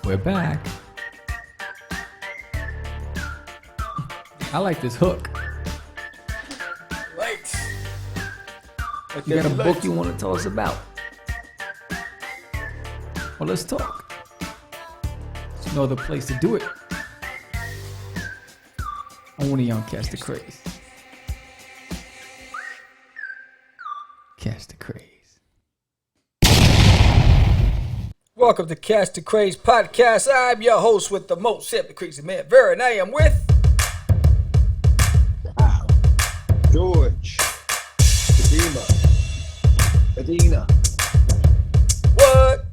We're back. I like this hook. Right. You got a book you want to tell us about? Well, let's talk. There's no other place to do it. Only on Catch the Craze. Catch the Craze. Welcome to Catch the Craze podcast. I'm your host with the most, simply crazy man, Vera, and I am with George, Medina. what?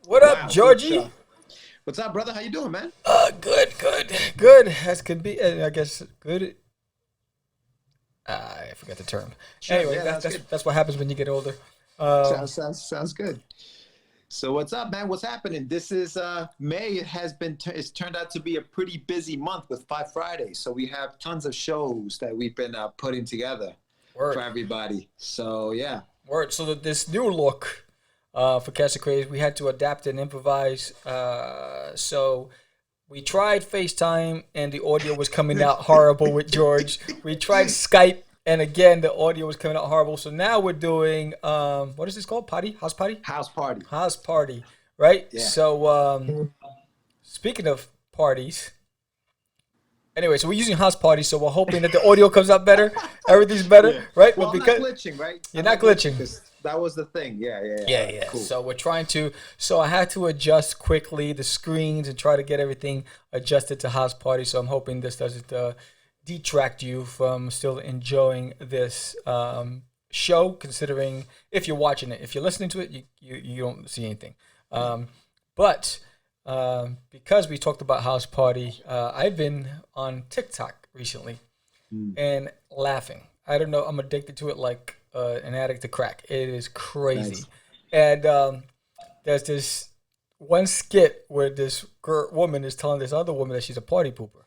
What up, Georgie? What's up, brother? How you doing, man? Good as can be. I guess good. I forgot the term. Sure, Anyway, yeah, that's what happens when you get older. Sounds good. So what's up, man? What's happening? This is May. It's turned out to be a pretty busy month with 5 Fridays. So we have tons of shows that we've been putting together for everybody. So yeah. Word. So this new look for Catch the Craze, we had to adapt and improvise. So we tried FaceTime and the audio was coming out horrible with George. We tried Skype and again the audio was coming out horrible. So now we're doing what is this called? House party, right? Yeah. So speaking of parties. Anyway, so we're using house party, so we're hoping that the audio comes out better. Everything's better, Yeah. right? Well, but I'm not glitching, right? You're not glitching. That was the thing. Yeah. Yeah. Cool. So we're trying to. So I had to adjust quickly the screens and try to get everything adjusted to house party. So I'm hoping this doesn't detract you from still enjoying this show. Considering if you're watching it, if you're listening to it, you don't see anything. But because we talked about house party, I've been on TikTok recently and laughing. I don't know. I'm addicted to it like an addict to crack. It is crazy. Nice. And there's this one skit where this woman is telling this other woman that she's a party pooper.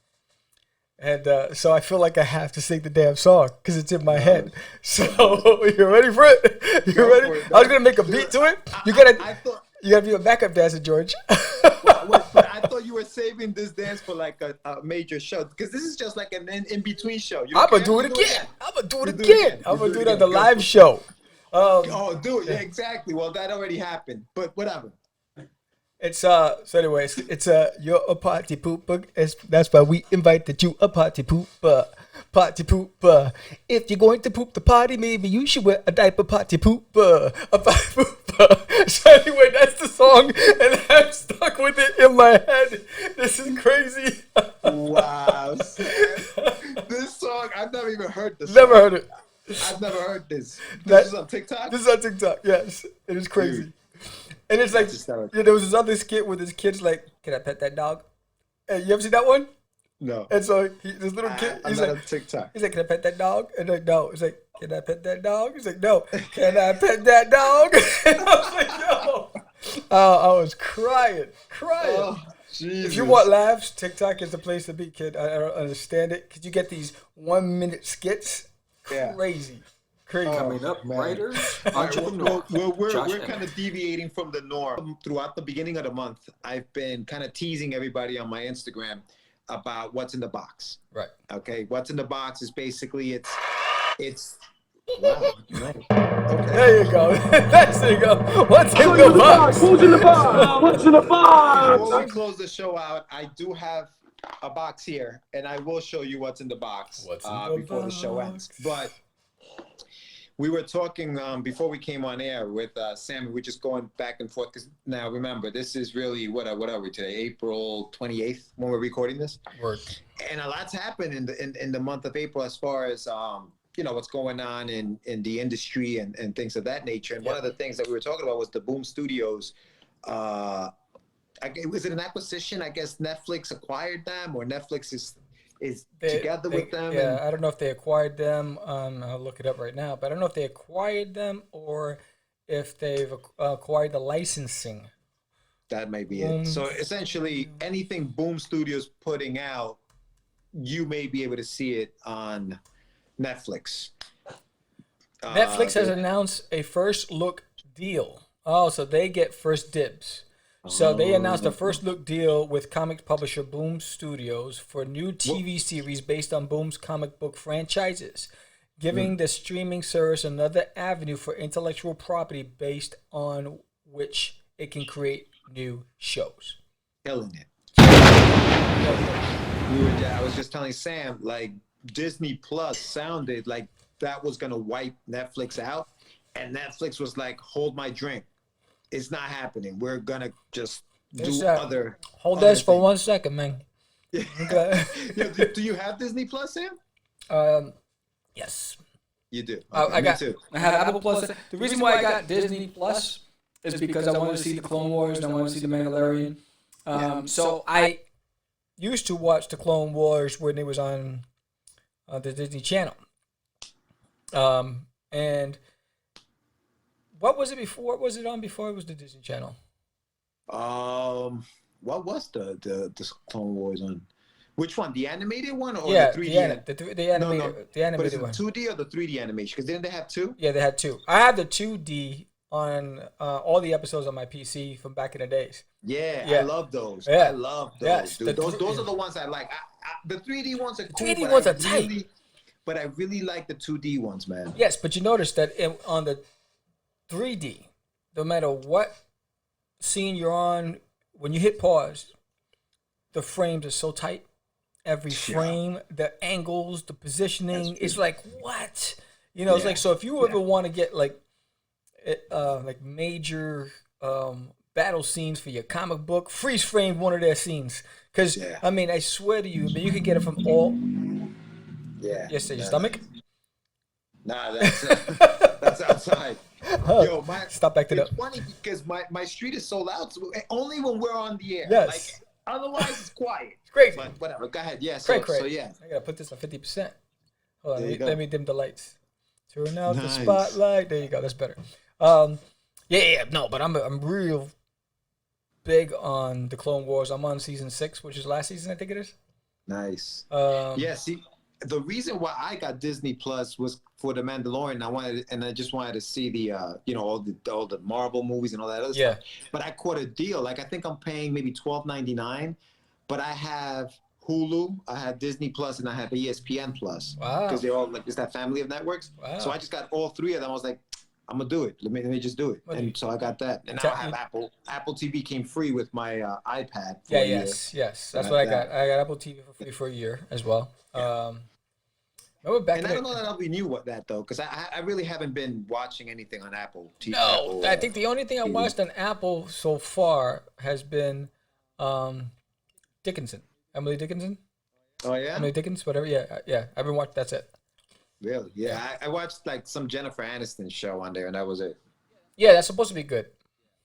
And so I feel like I have to sing the damn song because it's in my head. So you ready for it? You ready? I was gonna make a beat to it. You gotta be a backup dancer, George. But I thought you were saving this dance for like a major show because this is just like an in-between show. I'm gonna do it again. I'm gonna do it again. I'm gonna do it on the live show. Do it. Yeah, exactly. Well, that already happened, but whatever. It's so anyways, it's you're a party pooper. That's why we invited you a party pooper. Party pooper. If you're going to poop the party, maybe you should wear a diaper. Party pooper. A party pooper. So anyway, that's the song, and I'm stuck with it in my head. This is crazy. Wow. This song, I've never even heard this. Never heard it. I've never heard this. This is on TikTok? This is on TikTok, yes. It is crazy. Dude. And it's like, there was this other skit where this kid's like, can I pet that dog? And you ever seen that one? No. And so this little kid, he's like, on TikTok. He's like, can I pet that dog? And like, no. He's like, can I pet that dog? He's like, no. Can I pet that dog? And I was like, yo. I was crying. Oh, Jesus. If you want laughs, TikTok is the place to be, kid. I don't understand it. Because you get these 1-minute skits. Crazy. Coming up, writers, entrepreneurs. We're kind of deviating from the norm. Throughout the beginning of the month, I've been kind of teasing everybody on my Instagram about what's in the box. Right. Okay. What's in the box is basically it's. Wow. Okay. There you go. There you go. What's in the box? Who's in the box? What's in the box? Before we close the show out, I do have a box here, and I will show you what's in the box before the show ends. But we were talking before we came on air with Sam. We're just going back and forth because now remember, this is really what are we today? April 28th when we're recording this. Word. And a lot's happened in the month of April as far as what's going on in the industry and things of that nature. And one of the things that we were talking about was the Boom Studios. Was it an acquisition? I guess Netflix acquired them, or Netflix is together with them. Yeah, I don't know if they acquired them. I'll look it up right now, but I don't know if they acquired them or if they've acquired the licensing. That may be it. So essentially, anything Boom Studios putting out, you may be able to see it on Netflix. Netflix has announced a first look deal. Oh, so they get first dibs. So they announced a first look deal with comic publisher Boom Studios for new TV series based on Boom's comic book franchises, giving the streaming service another avenue for intellectual property based on which it can create new shows. Killing it. I was just telling Sam, like, Disney Plus sounded like that was gonna wipe Netflix out, and Netflix was like, "Hold my drink. It's not happening. We're gonna just do other." Hold this for 1 second, man. Okay. Do you have Disney Plus, Sam? Yes. You do. Okay, I got. me too. I have Apple Plus. The reason why I got Disney Plus is because I wanted to see the Clone Wars and I wanted to see the Mandalorian. So I used to watch the Clone Wars when it was on the Disney Channel. And what was it before? What was it on before it was the Disney Channel? What was the Clone Wars on? Which one? The animated one or Yeah, the 3D? the animated, the But is animated it one. 2D or the 3D animation? Because didn't they have two? Yeah, they had two. I have the 2D on all the episodes on my PC from back in the days. Yeah, Yeah. I love those. Yeah. I love those, Yes, dude. the Those are the ones I like. The 3D ones are cool. 3D but ones I are tight. But I really like the 2D ones, man. Yes, but you notice that on the 3D, no matter what scene you're on, when you hit pause, the frames are so tight. Every frame, the angles, the positioning, it's like, what? You know, it's like, so if you ever want to get like major battle scenes for your comic book, freeze frame one of their scenes. Because, I mean, I swear to you, you can get it from all. Yeah. Yes, your stomach? Nah, that's outside. Yo, Stop backing up. It's funny because my street is so loud. So only when we're on the air. Yes. Like, otherwise, it's quiet. It's crazy. But whatever. Go ahead. Yeah. Crazy. So yeah. I gotta put this on 50%. Hold on. There Let me dim the lights. Turn out the Nice. spotlight. There you go. That's better. No, but I'm real big on the Clone Wars. I'm on season 6, which is last season, I think it is. Nice. Yeah. See, the reason why I got Disney Plus was for the Mandalorian. I just wanted to see the all the Marvel movies and all that other stuff. But I caught a deal. Like, I think I'm paying maybe $12.99, but I have Hulu, I have Disney Plus, and I have ESPN Plus. Wow. Because they're all like, it's that family of networks. Wow. So I just got all three of them. I was like, I'm gonna do it. Let me just do it. And so I got that. And now I have Apple. Apple TV came free with my iPad. For a year. Yes. That's what I got. I got Apple TV for free for a year as well. Remember back And I don't know that I'll be new with that though, because I really haven't been watching anything on Apple TV. No, I think the only thing I watched on Apple so far has been Dickinson. Emily Dickinson. Oh yeah. Emily Dickens, whatever. Yeah. I've been watching. That's it. Really? Yeah. I watched like some Jennifer Aniston show on there, and that was it. Yeah, that's supposed to be good.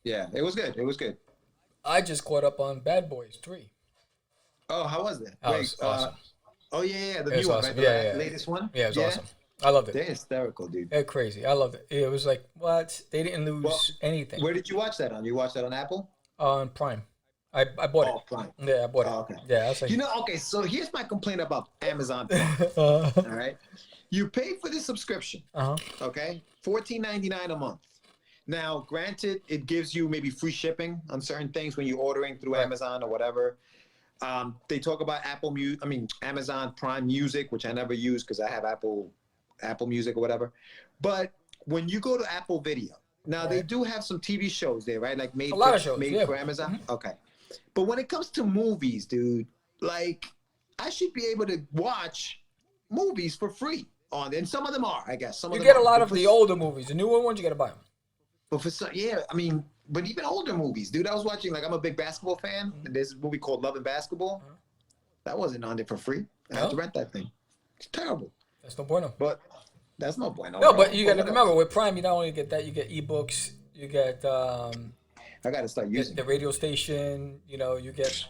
Yeah, it was good. It was good. I just caught up on Bad Boys 3. Oh, how was it? That was awesome. Oh yeah, the It was new one, awesome. right? The latest one. Yeah, it was awesome. I loved it. They're hysterical, dude. They're crazy. I loved it. It was like, what? They didn't lose anything. Where did you watch that on? You watched that on Apple? On Prime. I bought it. Oh, Prime. Yeah, I bought it. Oh, okay. Yeah, I was like, okay, so here's my complaint about Amazon Prime. All right. You pay for the subscription. Okay? $14.99 a month. Now, granted, it gives you maybe free shipping on certain things when you're ordering through Amazon or whatever. They talk about Amazon Prime Music, which I never use because I have Apple Music or whatever. But when you go to Apple Video, now they do have some TV shows there, right? Like made for Amazon. Okay. But when it comes to movies, dude, like, I should be able to watch movies for free on, and some of them are, I guess. You get a lot of the older movies. The newer ones, you got to buy them. But for some, but even older movies, dude. I was watching, like, I'm a big basketball fan, and there's a movie called Love and Basketball. That wasn't on there for free. I had to rent that thing. It's terrible. That's no bueno. But that's no bueno. No, but you got to remember, with Prime, you not only get that, you get ebooks, you get I got to start using the radio station, you get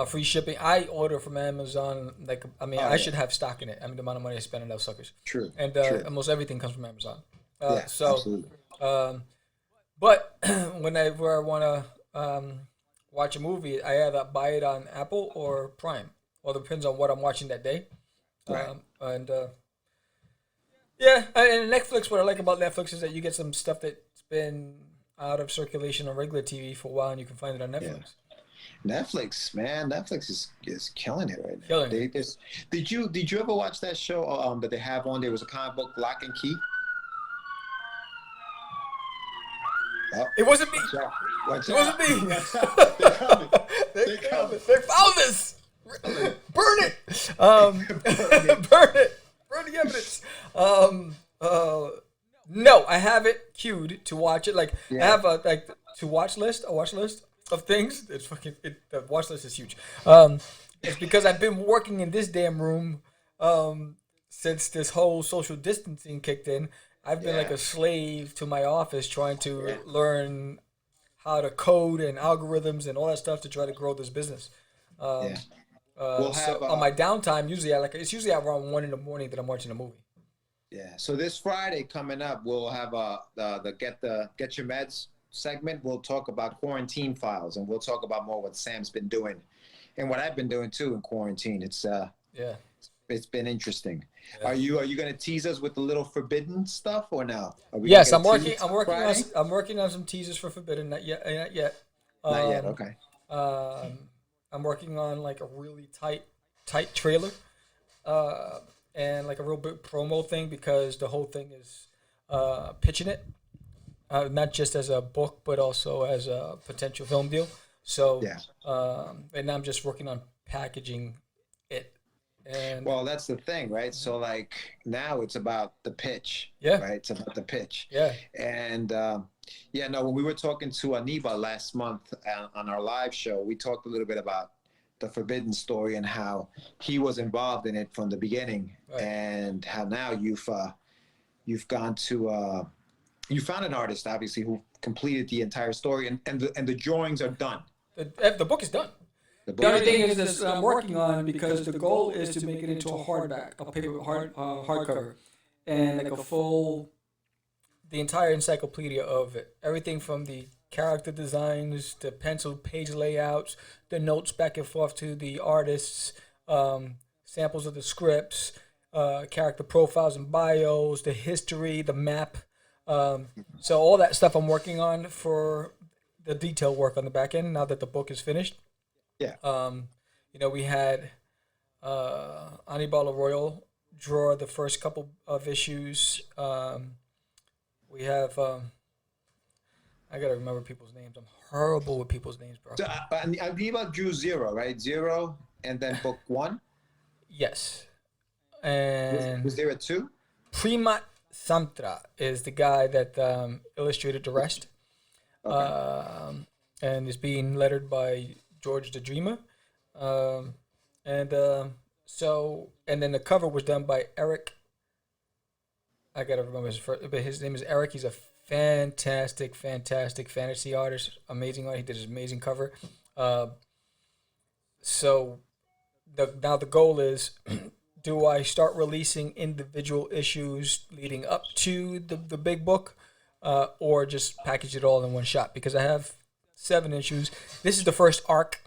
free shipping. I order from Amazon, I should have stock in it. I mean, the amount of money I spend on those suckers. True. And True. almost everything comes from Amazon. Absolutely. But whenever I want to watch a movie, I either buy it on Apple or Prime. Well, it depends on what I'm watching that day. Right. And Netflix, what I like about Netflix is that you get some stuff that's been out of circulation on regular TV for a while, and you can find it on Netflix. Netflix, man, Netflix is killing it right now. Killing it. Did you ever watch that show that they have on? There was a comic book, Lock and Key. Oh, It wasn't me. watch It out. wasn't me. They're coming. They found this. Burn it. Burn it. Burn the evidence. No, I have it queued to watch it. Like I have a watch list of things. It's fucking. The watch list is huge. It's because I've been working in this damn room since this whole social distancing kicked in. I've been like a slave to my office trying to learn how to code and algorithms and all that stuff to try to grow this business. So on my downtime, usually it's usually around 1 a.m. that I'm watching a movie. Yeah. So this Friday coming up, we'll have the Get Your Meds segment. We'll talk about quarantine files, and we'll talk about more what Sam's been doing and what I've been doing too in quarantine. It's been interesting. Yeah. Are you going to tease us with the little Forbidden stuff or no? Yes, I'm working on some teasers for Forbidden. Not yet. Not yet. Okay. I'm working on like a really tight trailer, and like a real big promo thing because the whole thing is pitching it, not just as a book but also as a potential film deal. So and I'm just working on packaging it. And well, that's the thing, right? So like now it's about the pitch, right? It's about the pitch. Yeah. And when we were talking to Aniba last month on our live show, we talked a little bit about the Forbidden story and how he was involved in it from the beginning, and how now you've gone to you found an artist obviously who completed the entire story, and the drawings are done. The book is done. The only thing is this I'm working on, because the goal is to make it into a hardback, a paper hardcover, and like a full, the entire encyclopedia of it. Everything from the character designs, the pencil page layouts, the notes back and forth to the artists, samples of the scripts, character profiles and bios, the history, the map. So all that stuff I'm working on for the detail work on the back end now that the book is finished. Yeah. We had Anibal Arroyo draw the first couple of issues. We have I gotta remember people's names. I'm horrible with people's names, bro. So Anibal drew 0, right? 0, and then book 1. Yes. And was there a 2? Prima Samtra is the guy that illustrated the rest. Okay. And is being lettered by George the Dreamer, and then the cover was done by Eric. I gotta remember his first, but his name is Eric. He's a fantastic fantasy artist, amazing art. He did his amazing cover. So now the goal is, do I start releasing individual issues leading up to the big book, or just package it all in one shot? Because I have 7 issues. This is the first arc.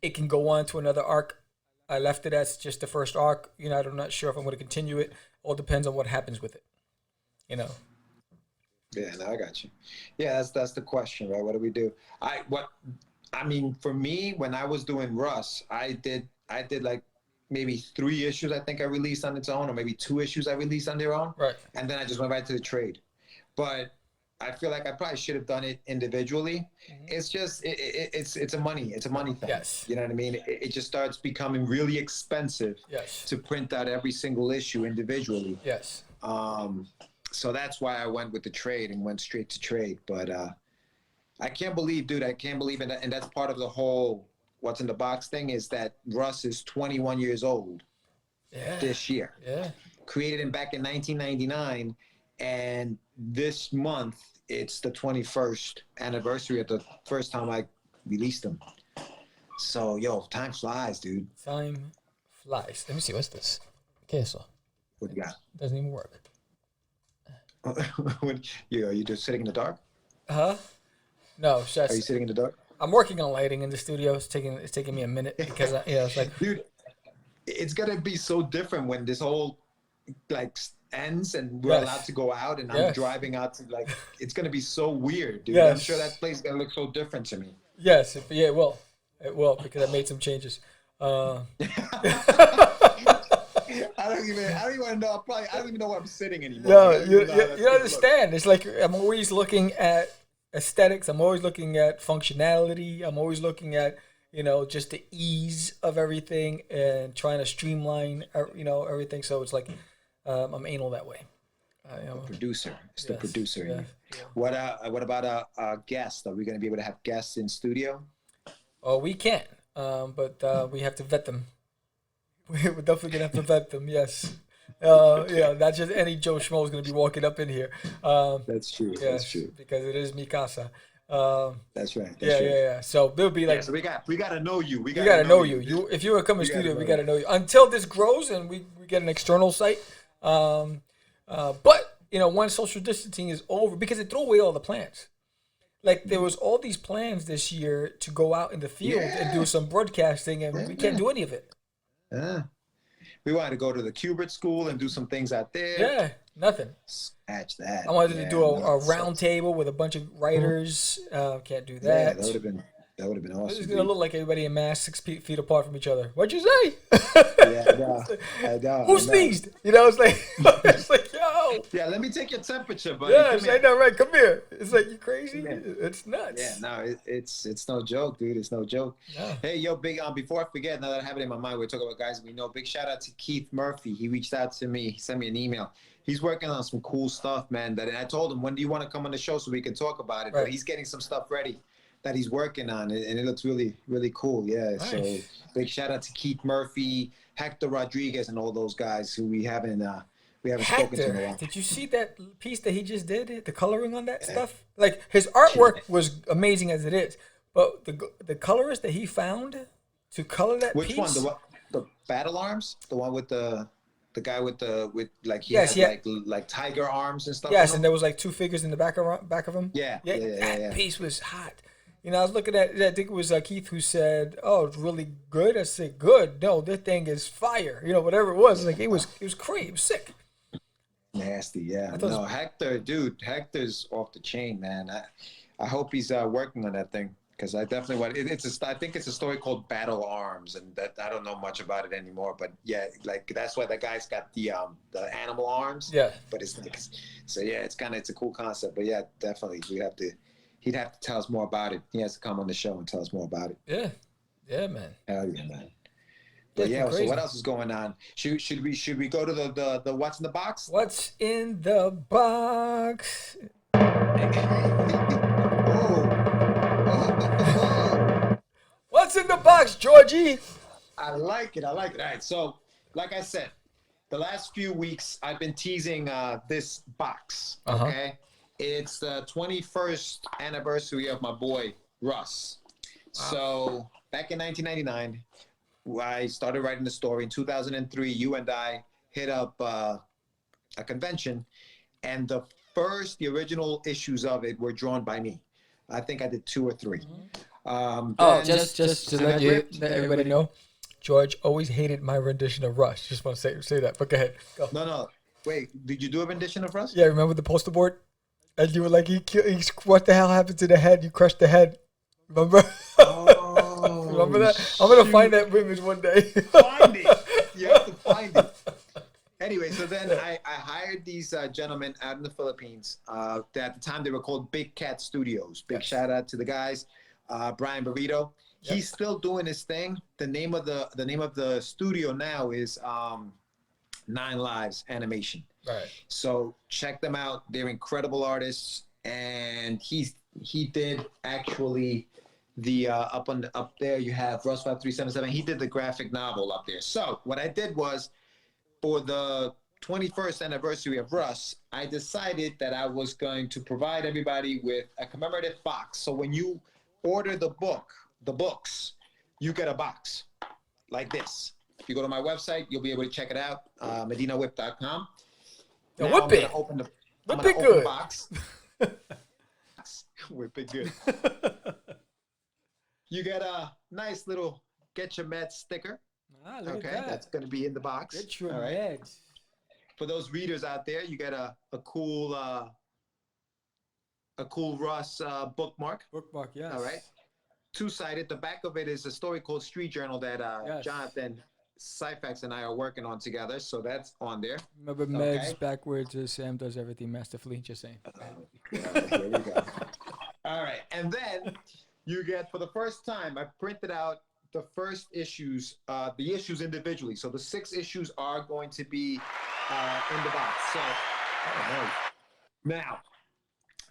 It can go on to another arc. I left it as just the first arc. I'm not sure if I'm going to continue it. All depends on what happens with it. Yeah, no, I got you. Yeah, that's the question, right? What do we do? For me, when I was doing Russ, I did like maybe 3 issues I think I released on its own, or maybe 2 issues I released on their own. Right. And then I just went right to the trade. But I feel like I probably should have done it individually. Mm-hmm. It's just it's a money thing. Yes. You know what I mean? It just starts becoming really expensive. Yes. To print out every single issue individually. Yes. So that's why I went with the trade and went straight to trade. But I can't believe it, and that's part of the whole what's in the box thing, is that Russ is 21 years old. Yeah. This year. Yeah. Created him back in 1999. And this month, it's the 21st anniversary of the first time I released them. So, time flies, dude. Time flies. Let me see. What's this? ¿Qué es eso? What you got? Doesn't even work. Are you just sitting in the dark? Huh? No. Are you sitting in the dark? I'm working on lighting in the studio. It's taking me a minute because it's like, dude, it's gonna be so different when this whole ends and we're allowed to go out, and I'm driving out to like, it's gonna be so weird, dude. I'm sure that place is gonna look so different to me. Yes, it will. It will, because I made some changes. I don't even want to know. I don't even know where I'm sitting anymore. No, you understand. It's like I'm always looking at aesthetics. I'm always looking at functionality. I'm always looking at, just the ease of everything and trying to streamline, everything. So it's like I'm anal that way. The producer. It's the producer. Yeah. What about a guest? Are we going to be able to have guests in studio? Oh, we can, but we have to vet them. We're definitely gonna have to vet them. Yes. Not just any Joe Schmo is gonna be walking up in here. That's true. Yes, that's true. Because it is mi casa. That's right. Yeah. So there'll be like. So we gotta know you. We gotta know you. If you were coming to studio, we gotta know you. Until this grows and we get an external site. But once social distancing is over, because it threw away all the plans. Like, there was all these plans this year to go out in the field and do some broadcasting, and we can't do any of it. We wanted to go to the Kubert School and do some things out there. Yeah, nothing. Scratch that. I wanted to do a round table with a bunch of writers. Can't do that. Yeah, that would have been awesome. It's gonna look like everybody in mass 6 feet apart from each other. What'd you say? I know. Who sneezed? It's like, yo. Yeah, let me take your temperature, buddy. Yeah, I know, right? Come here. It's like, you crazy? It's nuts. Yeah, no, it's no joke, dude. It's no joke. Yeah. Hey, yo, big. Before I forget, now that I have it in my mind, we're talking about guys we know. Big shout out to Keith Murphy. He reached out to me. He sent me an email. He's working on some cool stuff, man. And I told him, when do you want to come on the show so we can talk about it? Right. But he's getting some stuff ready that he's working on, and it looks really, really cool. Yeah. Nice. So big shout out to Keith Murphy, Hector Rodriguez, and all those guys who we haven't spoken to in a while. Did you see that piece that he just did? The coloring on that stuff? Like, his artwork was amazing as it is, but the colorist that he found to color that piece. Which one? The Battle Arms? The one with the guy with like tiger arms and stuff. Yes, and there was like 2 figures in the back of him. Yeah. That piece was hot. I was looking at it. I think it was Keith who said, "Oh, it's really good." I said, "Good. No, this thing is fire." Whatever it was. Like, it was great. It was sick. Nasty, yeah. No, Hector, dude. Hector's off the chain, man. I hope he's working on that thing, because I definitely want. I think it's a story called Battle Arms, and that I don't know much about it anymore. But yeah, like, that's why that guy's got the animal arms. Yeah. But it's like, so yeah, it's a cool concept. But yeah, definitely he'd have to tell us more about it. He has to come on the show and tell us more about it. Yeah, man. Hell yeah, man. But yeah, so what else is going on? Should we go to the what's in the box? What's in the box? What's in the box, Georgie? I like it. All right. So, like I said, the last few weeks I've been teasing this box. Okay. It's the 21st anniversary of my boy Russ. Wow. So back in 1999, I started writing the story. In 2003, you and I hit up a convention, and the original issues of it were drawn by me. I think I did 2 or 3. Just to let everybody know, George always hated my rendition of Russ. Just want to say that. But go ahead. Go. No. Wait, did you do a rendition of Russ? Yeah, remember the poster board? And you were like, what the hell happened to the head? You crushed the head. Remember? Oh, remember that? I'm going to find that image one day. Find it. You have to find it. Anyway, so then I hired these gentlemen out in the Philippines. At the time, they were called Big Cat Studios. Big shout out to the guys. Brian Burrito. Yep. He's still doing his thing. The name of the studio now is 9 Lives Animation. Right. So check them out. They're incredible artists, and he did actually the up there. You have Russ5377. He did the graphic novel up there. So what I did was, for the 21st anniversary of Russ, I decided that I was going to provide everybody with a commemorative box. So when you order the books, you get a box like this. If you go to my website, you'll be able to check it out, medinawhip.com. Now, whip it. I'm Whip gonna it open good. the box. Whip it good. You get a nice little Get Your Meds sticker. Look okay, at that. that's going to be in the box. Get Your All right. Meds. for those readers out there, you get a cool Russ bookmark. Bookmark, yes. All right. Two-sided. The back of it is a story called Street Journal that Yes. Jonathan Syfax and I are working on together. So that's on there. Remember, Meds backwards. Sam does everything masterfully. Just saying. Here we go. All right. And then you get, for the first time, I printed out the first issues, the issues individually. So the 6 issues are going to be in the box. So now,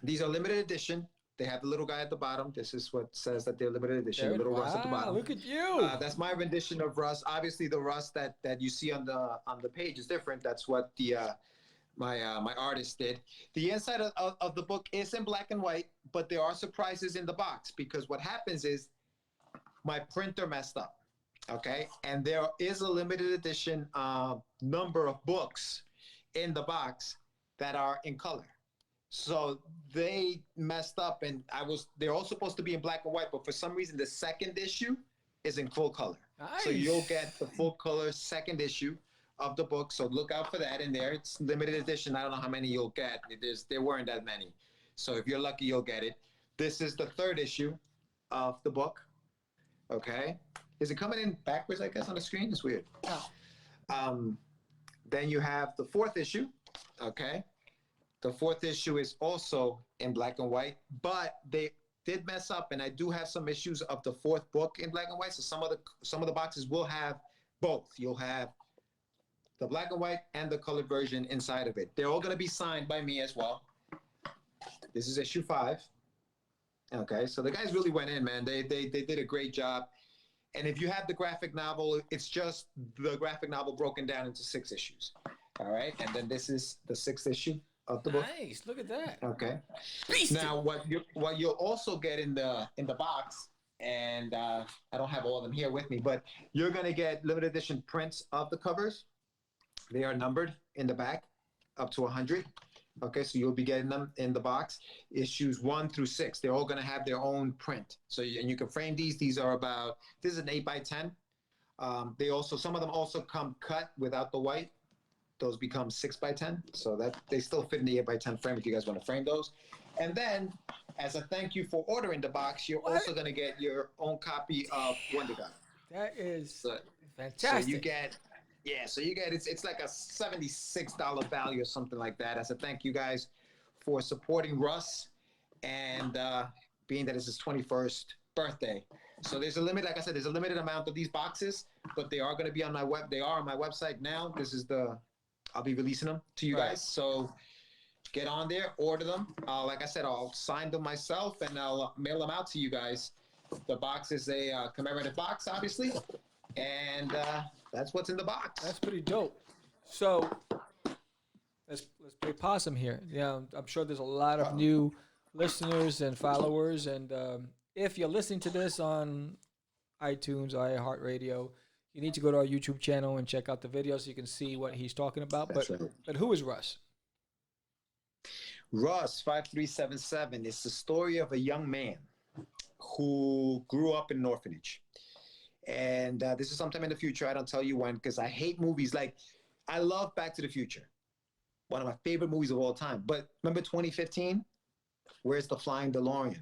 these are limited edition. They have the little guy at the bottom. This is what says that they're limited edition. Little Russ at the bottom. Look at you. That's my rendition of Russ. Obviously, the Russ that you see on the page is different. That's what the my artist did. The inside of the book is in black and white, but there are surprises in the box because what happens is my printer messed up. Okay, and there is a limited edition number of books in the box that are in color. So they messed up, and they're all supposed to be in black and white, but for some reason the second issue is in full color. Nice. So you'll get the full color second issue of the book. So look out for that in there. It's limited edition. I don't know how many you'll get. There weren't that many. So if you're lucky, you'll get it. This is the third issue of the book. Okay. Is it coming in backwards, I guess, on the screen? It's weird. Then you have the fourth issue. Okay. The fourth issue is also in black and white, but they did mess up, and I do have some issues of the fourth book in black and white. So some of the boxes will have both. You'll have the black and white and the colored version inside of it. They're all going to be signed by me as well. This is issue 5. Okay, so the guys really went in, man. They did a great job. And if you have the graphic novel, it's just the graphic novel broken down into 6 issues. All right, and then this is the 6th issue of the book. Nice. Look at that. Okay. Beastie. Now, what you'll also get in the box, and I don't have all of them here with me, but you're gonna get limited edition prints of the covers. They are numbered in the back, up to 100. Okay, so you'll be getting them in the box. Issues 1 through 6, they're all gonna have their own print. So and you can frame these. These are this is an 8x10. Some of them also come cut without the white. Those become 6x10, so that they still fit in the 8x10 frame if you guys want to frame those. And then, as a thank you for ordering the box, you're also going to get your own copy of WonderDuck. That is fantastic. So you get, it's like a $76 value or something like that. As a thank you guys for supporting Russ and being that it's his 21st birthday. So there's a limit, like I said, there's a limited amount of these boxes, but they are going to be on my they are on my website now. I'll be releasing them to you guys. So get on there, order them. Like I said, I'll sign them myself and I'll mail them out to you guys. The box is a commemorative box, obviously. And that's what's in the box. That's pretty dope. So let's play possum here. Yeah, I'm sure there's a lot of new listeners and followers. And if you're listening to this on iTunes or iHeartRadio, you need to go to our YouTube channel and check out the video so you can see what he's talking about. But who is Russ? Russ5377 is the story of a young man who grew up in an orphanage. And this is sometime in the future. I don't tell you when because I hate movies. Like, I love Back to the Future. One of my favorite movies of all time. But remember 2015? Where's the flying DeLorean?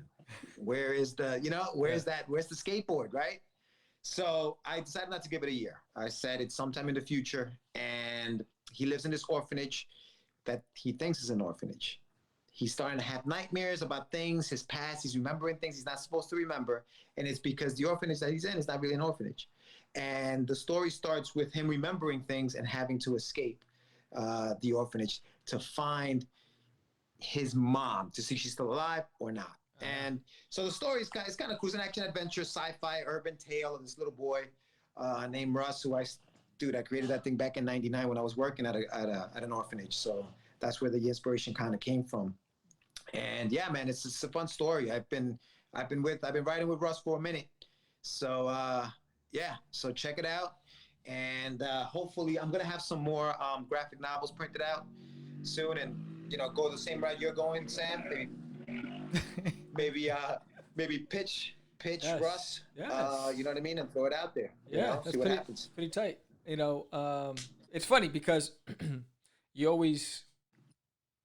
Where is the, where's the skateboard, right? So I decided not to give it a year. I said it's sometime in the future, and he lives in this orphanage that he thinks is an orphanage. He's starting to have nightmares about things, his past. He's remembering things he's not supposed to remember, and it's because the orphanage that he's in is not really an orphanage. And the story starts with him remembering things and having to escape the orphanage to find his mom, to see if she's still alive or not. And so the story is kind of cruising action adventure, sci-fi, urban tale of this little boy named Russ, who I created that thing back in '99 when I was working at an orphanage. So that's where the inspiration kind of came from. And yeah, man, it's a fun story. I've been writing with Russ for a minute. So so check it out. And hopefully I'm gonna have some more graphic novels printed out soon, and go the same route you're going, Sam. Maybe pitch yes. Russ. Yes. You know what I mean, and throw it out there. Yeah, see what happens. Pretty tight. It's funny because you always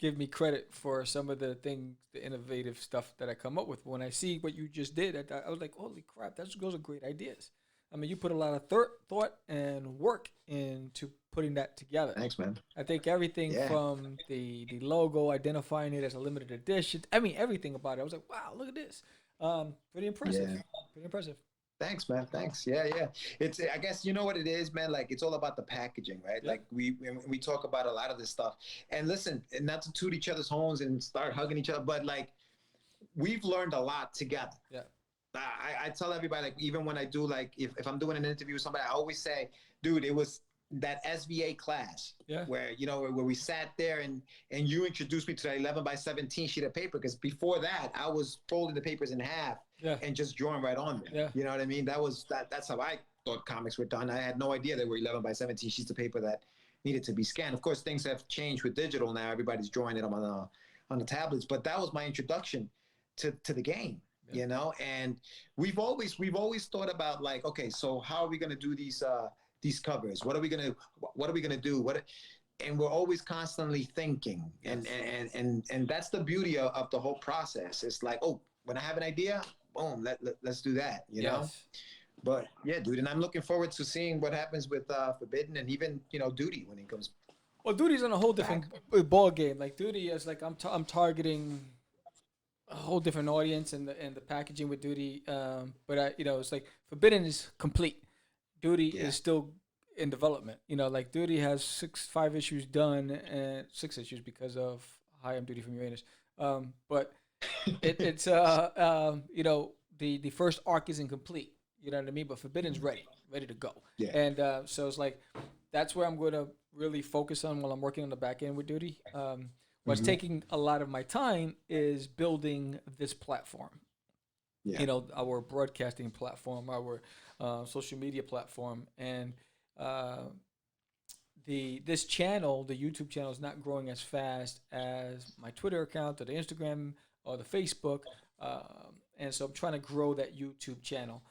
give me credit for some of the things, the innovative stuff that I come up with. When I see what you just did, I was like, holy crap, those are great ideas. I mean, you put a lot of thought and work into putting that together. Thanks, man. I think everything from the logo, identifying it as a limited edition. I mean, everything about it. I was like, wow, look at this. Pretty impressive. Yeah. Pretty impressive. Thanks, man. Thanks. Yeah. It's, I guess, you know what it is, man? Like, it's all about the packaging, right? Yeah. Like, we talk about a lot of this stuff. And listen, and not to toot each other's horns and start hugging each other, but, like, we've learned a lot together. Yeah. I tell everybody, like, even when I do, like, if I'm doing an interview with somebody, I always say, dude, it was that SVA class where, you know, where we sat there and you introduced me to that 11 by 17 sheet of paper. Because before that, I was folding the papers in half and just drawing right on them. You know what I mean? That's how I thought comics were done. I had no idea they were 11 by 17 sheets of paper that needed to be scanned. Of course, things have changed with digital now. Everybody's drawing it on the tablets. But that was my introduction to the game. You know, and we've always thought about, like, okay, so how are we going to do these covers? What are we going to do? And we're always constantly thinking, and that's the beauty of the whole process. It's like, oh, when I have an idea, boom, let's do that, you know? But yeah, dude, and I'm looking forward to seeing what happens with Forbidden and even, you know, Duty when he comes. Well, Duty's on a whole different ball game. Like, Duty is like, I'm targeting a whole different audience, and the packaging with Duty, but you know, it's like Forbidden is complete. Duty is still in development. You know, like Duty has 5 issues done, and 6 issues because of Hi, I'm Duty from Uranus. But it's you know, the first arc isn't complete. You know what I mean? But Forbidden's ready to go. Yeah. And so it's like, that's where I'm going to really focus on while I'm working on the back end with Duty. What's taking a lot of my time is building this platform. You know, our broadcasting platform, our social media platform, and this channel, the YouTube channel, is not growing as fast as my Twitter account or the Instagram or the Facebook, and so I'm trying to grow that YouTube channel.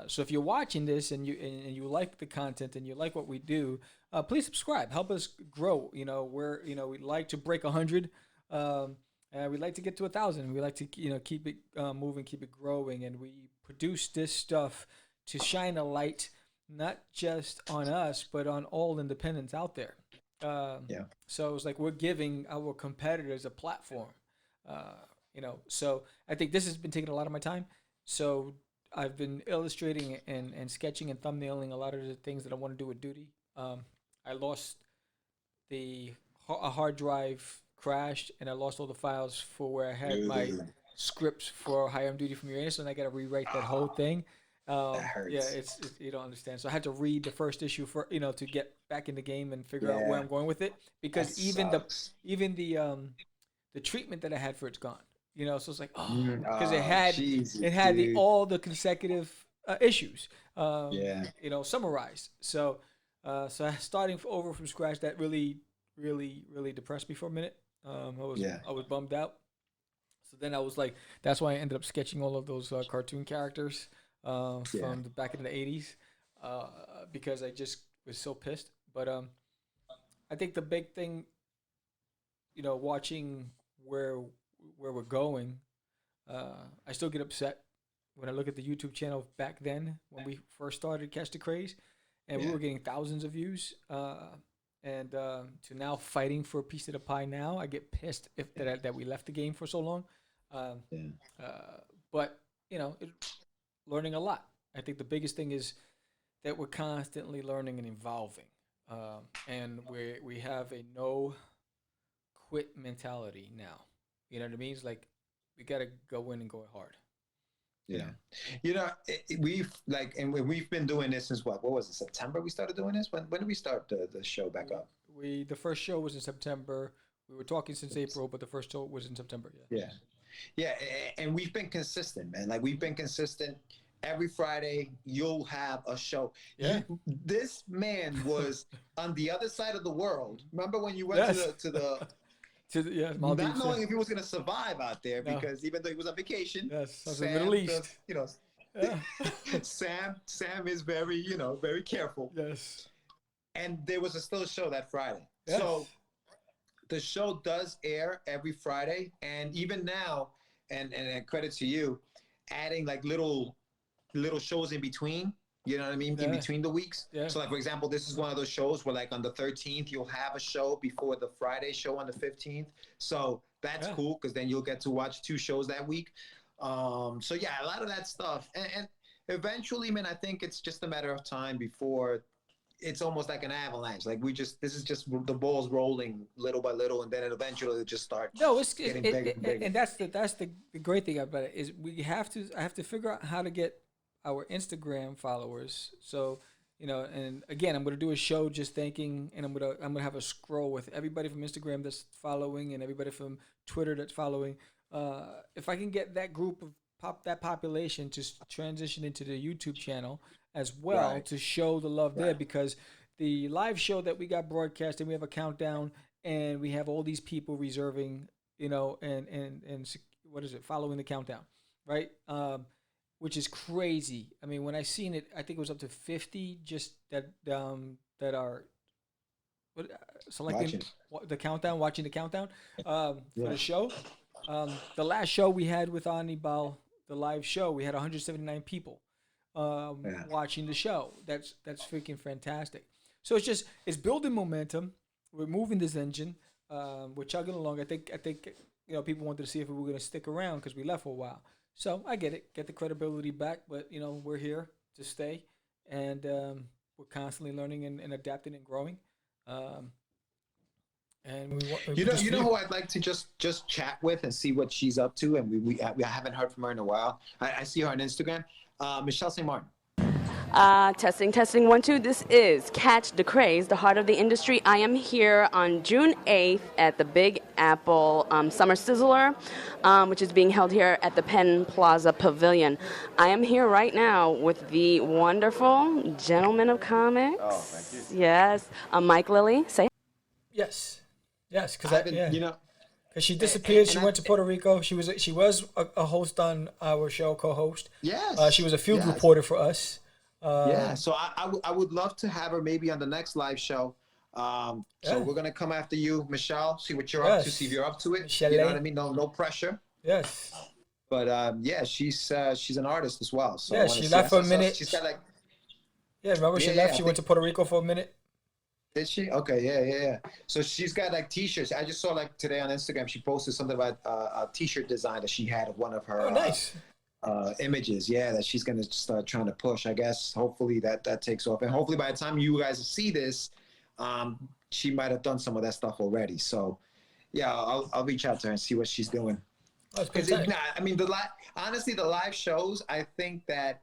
So if you're watching this and you like the content and you like what we do, please subscribe. Help us grow. You know, we'd like to break 100. And we'd like to get to 1,000. We like to, you know, keep it moving, keep it growing, and we produce this stuff to shine a light not just on us, but on all independents out there. So it's like we're giving our competitors a platform. You know, so I think this has been taking a lot of my time. So I've been illustrating and sketching and thumbnailing a lot of the things that I want to do with Duty. I lost a hard drive crashed, and I lost all the files for where I had my scripts for Hi, I'm Duty from Uranus, and I got to rewrite that whole thing. That hurts. Yeah, it's you don't understand. So I had to read the first issue for, you know, to get back in the game and figure out where I'm going with it, because even the treatment that I had for it's gone. You know, so it's like, because it had all the consecutive issues. You know, summarized. So starting over from scratch, that really depressed me for a minute. I was bummed out. So then I was like, that's why I ended up sketching all of those cartoon characters from the back in the 80s, because I just was so pissed. But I think the big thing, you know, watching where we're going, I still get upset when I look at the YouTube channel back then when we first started Catch the Craze, and we were getting thousands of views. And to now fighting for a piece of the pie now, I get pissed that we left the game for so long. But, you know, learning a lot. I think the biggest thing is that we're constantly learning and evolving. And we have a no quit mentality now. You know what I mean? It's like, we got to go in and go hard. Yeah. You know, we've been doing this since what was it, September we started doing this? When did we start the show back up? The first show was in September. We were talking since April, but the first show was in September. Yeah, and we've been consistent, man. Like, we've been consistent. Every Friday, you'll have a show. Yeah. This man was on the other side of the world. Remember when you went to the Maldives, not knowing if he was going to survive out there, because even though he was on vacation, Sam, Middle East. You know, Sam is very, you know, very careful. Yes. And there was still a show that Friday. Yes. So the show does air every Friday, and even now, and credit to you, adding like little shows in between. You know what I mean? In between the weeks. Yeah. So, like, for example, this is one of those shows where, like, on the 13th, you'll have a show before the Friday show on the 15th. So that's cool, because then you'll get to watch 2 shows that week. So yeah, a lot of that stuff, and eventually, man, I think it's just a matter of time before it's almost like an avalanche. Like, this is just the ball's rolling little by little, and then eventually it'll just start. No, it's getting bigger and bigger. And that's the great thing about it is I have to figure out how to get our Instagram followers. So, you know, and again, I'm gonna do a show just thanking, and I'm gonna have a scroll with everybody from Instagram that's following and everybody from Twitter that's following. If I can get that group of that population to transition into the YouTube channel as well, to show the love there, because the live show that we got broadcast, and we have a countdown, and we have all these people reserving, you know, and what is it, following the countdown, right? Which is crazy. I mean, when I seen it, I think it was up to 50 just that are selecting the countdown, watching the countdown for the show. The last show we had with Anibal, the live show, we had 179 people watching the show. That's freaking fantastic. So it's building momentum. We're moving this engine. We're chugging along. I think you know, people wanted to see if we were going to stick around because we left for a while. So I get it, get the credibility back, but you know, we're here to stay, and we're constantly learning and adapting and growing. And we you know who I'd like to just chat with and see what she's up to, and we haven't heard from her in a while. I see her on Instagram, Michelle St. Martin. Testing 1 2. This is Catch the Craze, the heart of the industry. I am here on June 8th at the Big Apple Summer Sizzler, which is being held here at the Penn Plaza Pavilion. I am here right now with the wonderful gentleman of comics. Oh, thank you. Yes, Mike Lilly. Say yes, because you know. Because she disappeared, she went to Puerto Rico. She was a host on our show, co-host. Yes. She was a field reporter for us. So I would love to have her maybe on the next live show. So we're gonna come after you, Michelle. See what you're up to. See if you're up to it. Michelle. You know what I mean? No pressure. Yes. But she's an artist as well. So she left for a minute. She's got like. Yeah, remember she left. She went to Puerto Rico for a minute. Did she? Okay, yeah. So she's got like T-shirts. I just saw like today on Instagram she posted something about a T-shirt design that she had of one of her. Oh, nice. Images, that she's gonna start trying to push. I guess hopefully that takes off, and hopefully by the time you guys see this, she might have done some of that stuff already. So, I'll reach out to her and see what she's doing. Because I mean, honestly, the live shows. I think that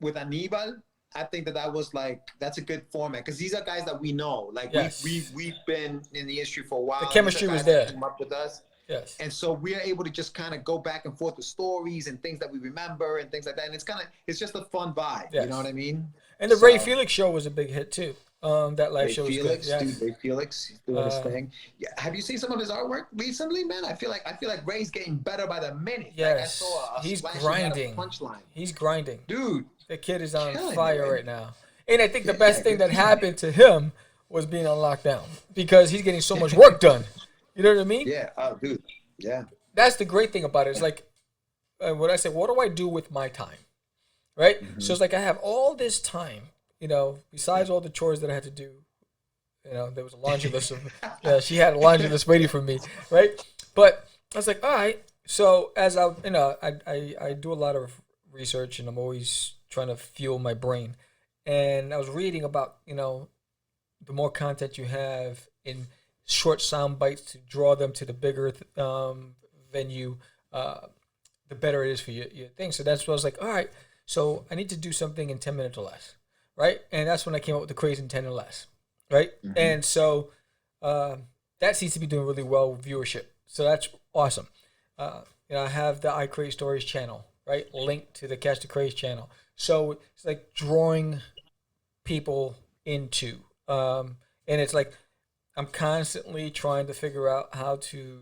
with Anibal, I think that's a good format because these are guys that we know. Like we've been in the industry for a while. The chemistry was there. Came up with us. Yes. And so we're able to just kind of go back and forth with stories and things that we remember and things like that. And it's just a fun vibe. Yes. You know what I mean? And the Ray Felix show was a big hit too. That live show was good. Yes. Dude, Ray Felix, he's doing his thing. Yeah. Have you seen some of his artwork recently, man? I feel like Ray's getting better by the minute. Yes. Like I saw he's grinding. Punchline. He's grinding. Dude. The kid is on fire right now. And I think the best thing that happened to him was being on lockdown because he's getting so much work done. You know what I mean? Yeah. Oh, dude. Yeah. That's the great thing about it. It's like, what I say, what do I do with my time? Right? Mm-hmm. So it's like I have all this time, you know, besides all the chores that I had to do. You know, there was a laundry list of, she had a laundry list waiting for me, right? But I was like, all right. So as I do a lot of research and I'm always trying to fuel my brain. And I was reading about, you know, the more content you have in short sound bites to draw them to the bigger venue, the better it is for your thing. So that's what I was like, all right, so I need to do something in 10 minutes or less, right? And that's when I came up with the Craze in 10 or less, right? Mm-hmm. And so that seems to be doing really well with viewership. So that's awesome. You know, I have the iCraze Stories channel, right? Linked to the Catch the Craze channel. So it's like drawing people into, and it's like, I'm constantly trying to figure out how to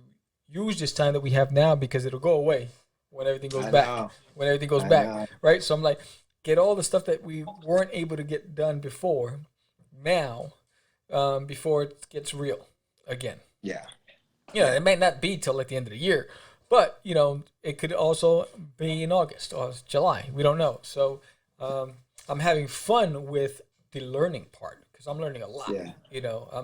use this time that we have now because it'll go away when everything goes back. When everything goes back, right? So I'm like, get all the stuff that we weren't able to get done before now, before it gets real again. Yeah. Yeah, it may not be till like the end of the year, but you know, it could also be in August or July. We don't know. So I'm having fun with the learning part because I'm learning a lot. Yeah. You know, I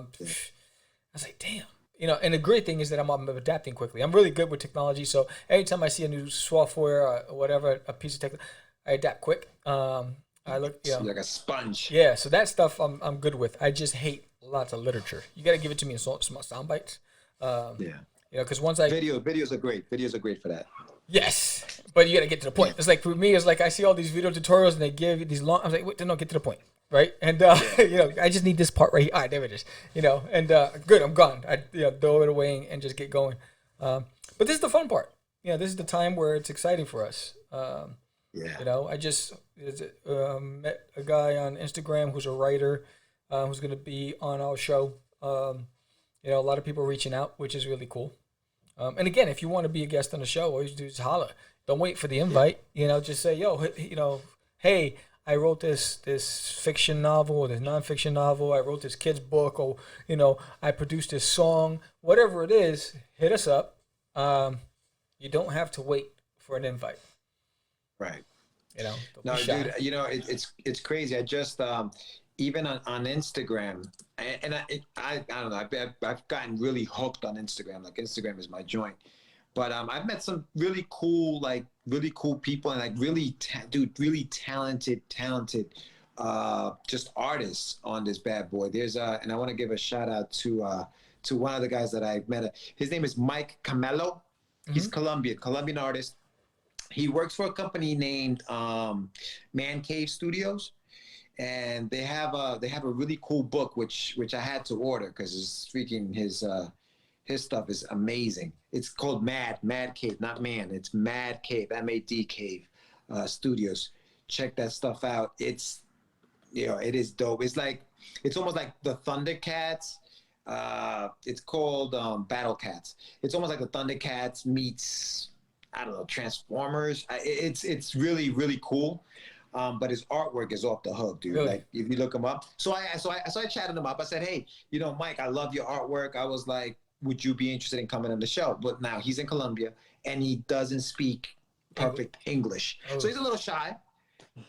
was like, damn. You know, and the great thing is that I'm adapting quickly. I'm really good with technology, so anytime I see a new software or whatever, a piece of tech, I adapt quick. I look, you know, like a sponge. yeah. So that stuff I'm good with. I just hate lots of literature. You got to give it to me in small sound bites. Yeah. You know, because once I videos are great. Videos are great for that. yes, but you got to get to the point. It's like for me, it's like I see all these video tutorials and they give you these long. I'm like, wait, no, get to the point, right? And you know, I just need this part right here. All right, there it is. You know, and good, I'm gone. I throw it away and just get going. But this is the fun part. You know, this is the time where it's exciting for us. Yeah. You know, I just met a guy on Instagram who's a writer who's going to be on our show. You know, a lot of people reaching out, which is really cool. And again, if you want to be a guest on the show, all you do is holler. Don't wait for the invite. You know, just say, yo, you know, hey, I wrote this fiction novel or this nonfiction novel. I wrote this kid's book, or you know, I produced this song. Whatever it is, hit us up. You don't have to wait for an invite. Right. You know. No, dude. You know, it's crazy. I just even on Instagram, and I don't know. I've gotten really hooked on Instagram. Like Instagram is my joint. But I've met some really cool people and like really talented, just artists on this bad boy. There's and I want to give a shout out to one of the guys that I've met. His name is Mike Camelo. He's Colombian artist. He works for a company named Man Cave Studios, and they have a really cool book which I had to order because his stuff is amazing. It's called Mad Cave, not Man. It's Mad Cave, M-A-D Cave Studios. Check that stuff out. It's, you know, it is dope. It's almost like the Thundercats. It's called Battle Cats. It's almost like the Thundercats meets, I don't know, Transformers. It's really, really cool. But his artwork is off the hook, dude. Really? Like if you look him up. So I chatted him up. I said, hey, you know, Mike, I love your artwork. I was like, would you be interested in coming on the show? But now he's in Colombia and he doesn't speak perfect English. So he's a little shy,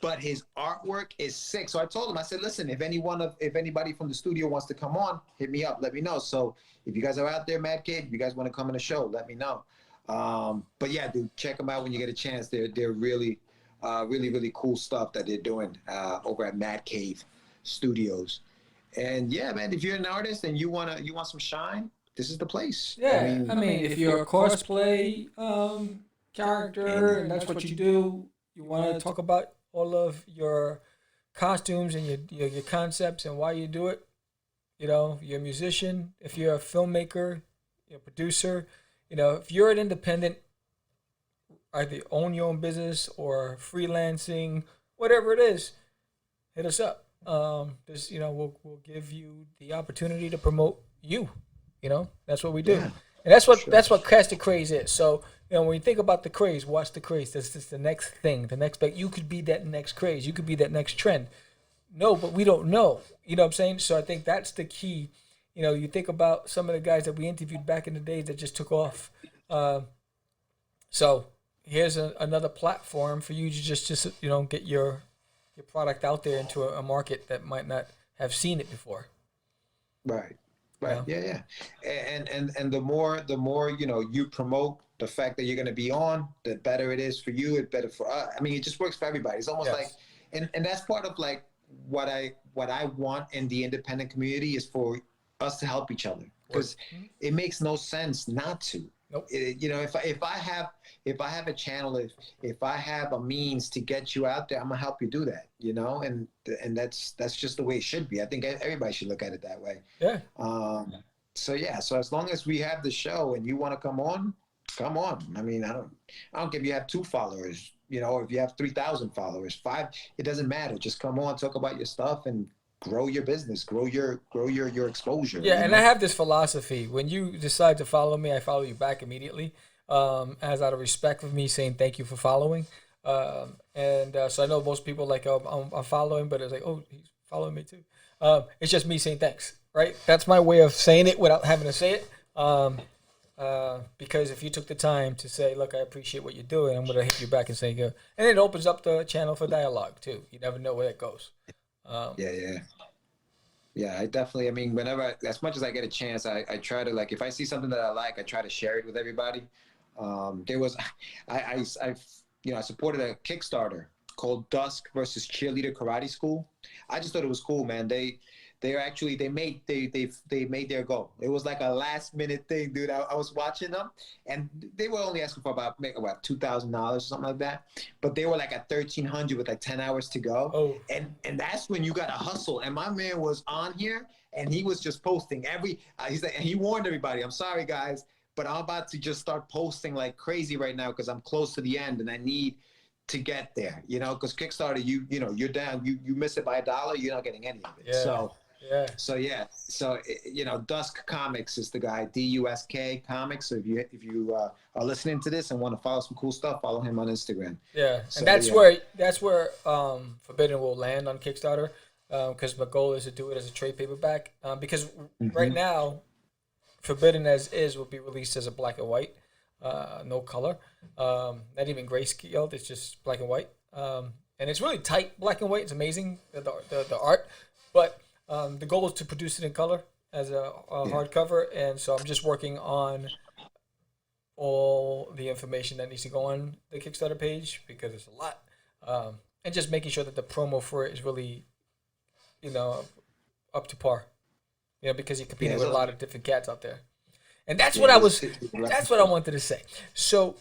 but his artwork is sick. So I told him, I said, listen, if anybody from the studio wants to come on, hit me up, let me know. So if you guys are out there, Mad Cave, if you guys want to come on the show, let me know. But yeah, dude, check them out when you get a chance. They're really, really cool stuff that they're doing over at Mad Cave Studios. And yeah, man, if you're an artist and you want some shine, this is the place. Yeah, I mean, if you're a cosplay character and that's what you do, you want to talk about all of your costumes and your concepts and why you do it. You know, you're a musician. If you're a filmmaker, you're a producer. You know, if you're an independent, either own your own business or freelancing, whatever it is, hit us up. This, you know, we'll give you the opportunity to promote you. You know, that's what we do, and that's what Catch the Craze is. So, you know, when you think about the craze, watch the craze. That's just the next thing, the next big. You could be that next craze. You could be that next trend. No, but we don't know. You know what I'm saying? So I think that's the key. You know, you think about some of the guys that we interviewed back in the days that just took off. So here's another platform for you to just you know, get your product out there into a market that might not have seen it before. Right. Yeah. And the more you know, you promote the fact that you're going to be on, the better it is for you. It's better for us. I mean, it just works for everybody. It's almost like, and that's part of like what I want in the independent community is for us to help each other, because it makes no sense not to. Nope. You know, if I have a channel, if I have a means to get you out there, I'm gonna help you do that. You know, and that's just the way it should be. I think everybody should look at it that way. Yeah. So as long as we have the show and you want to come on, come on. I mean, I don't care if you have 2 followers, you know, or if you have 3,000 followers, 5, it doesn't matter. Just come on, talk about your stuff, and grow your business, grow your exposure. Yeah, and I have this philosophy. When you decide to follow me, I follow you back immediately, as out of respect for me saying thank you for following. So I know most people like, I'm following, but it's like, oh, he's following me too. It's just me saying thanks, right? That's my way of saying it without having to say it. Because if you took the time to say, look, I appreciate what you're doing, I'm gonna hit you back and say good. And it opens up the channel for dialogue too. You never know where it goes. Yeah, I definitely. I mean, whenever, as much as I get a chance, I try to, like, if I see something that I like, I try to share it with everybody. There was, I supported a Kickstarter called Dusk versus Cheerleader Karate School. I just thought it was cool, man. They made their goal. It was like a last minute thing, dude. I was watching them, and they were only asking for about $2,000 or something like that. But they were like at 1,300 with like 10 hours to go. Oh. And that's when you got to hustle. And my man was on here, and he was just posting he's like, and he warned everybody, I'm sorry guys, but I'm about to just start posting like crazy right now because I'm close to the end and I need to get there, because Kickstarter, you're down, you miss it by $1, you're not getting any of it. Yeah. So Dusk Comics is the guy, DUSK Comics. So if you are listening to this and want to follow some cool stuff, follow him on Instagram. Yeah, so, and that's where Forbidden will land on Kickstarter, because my goal is to do it as a trade paperback. Because right now, Forbidden as is will be released as a black and white, no color, not even grayscale. It's just black and white, and it's really tight black and white. It's amazing the art, but the goal is to produce it in color as a hardcover, and so I'm just working on all the information that needs to go on the Kickstarter page because it's a lot, and just making sure that the promo for it is really, up to par, because you're competing with a lot of different cats out there, and that's what that's what I wanted to say. So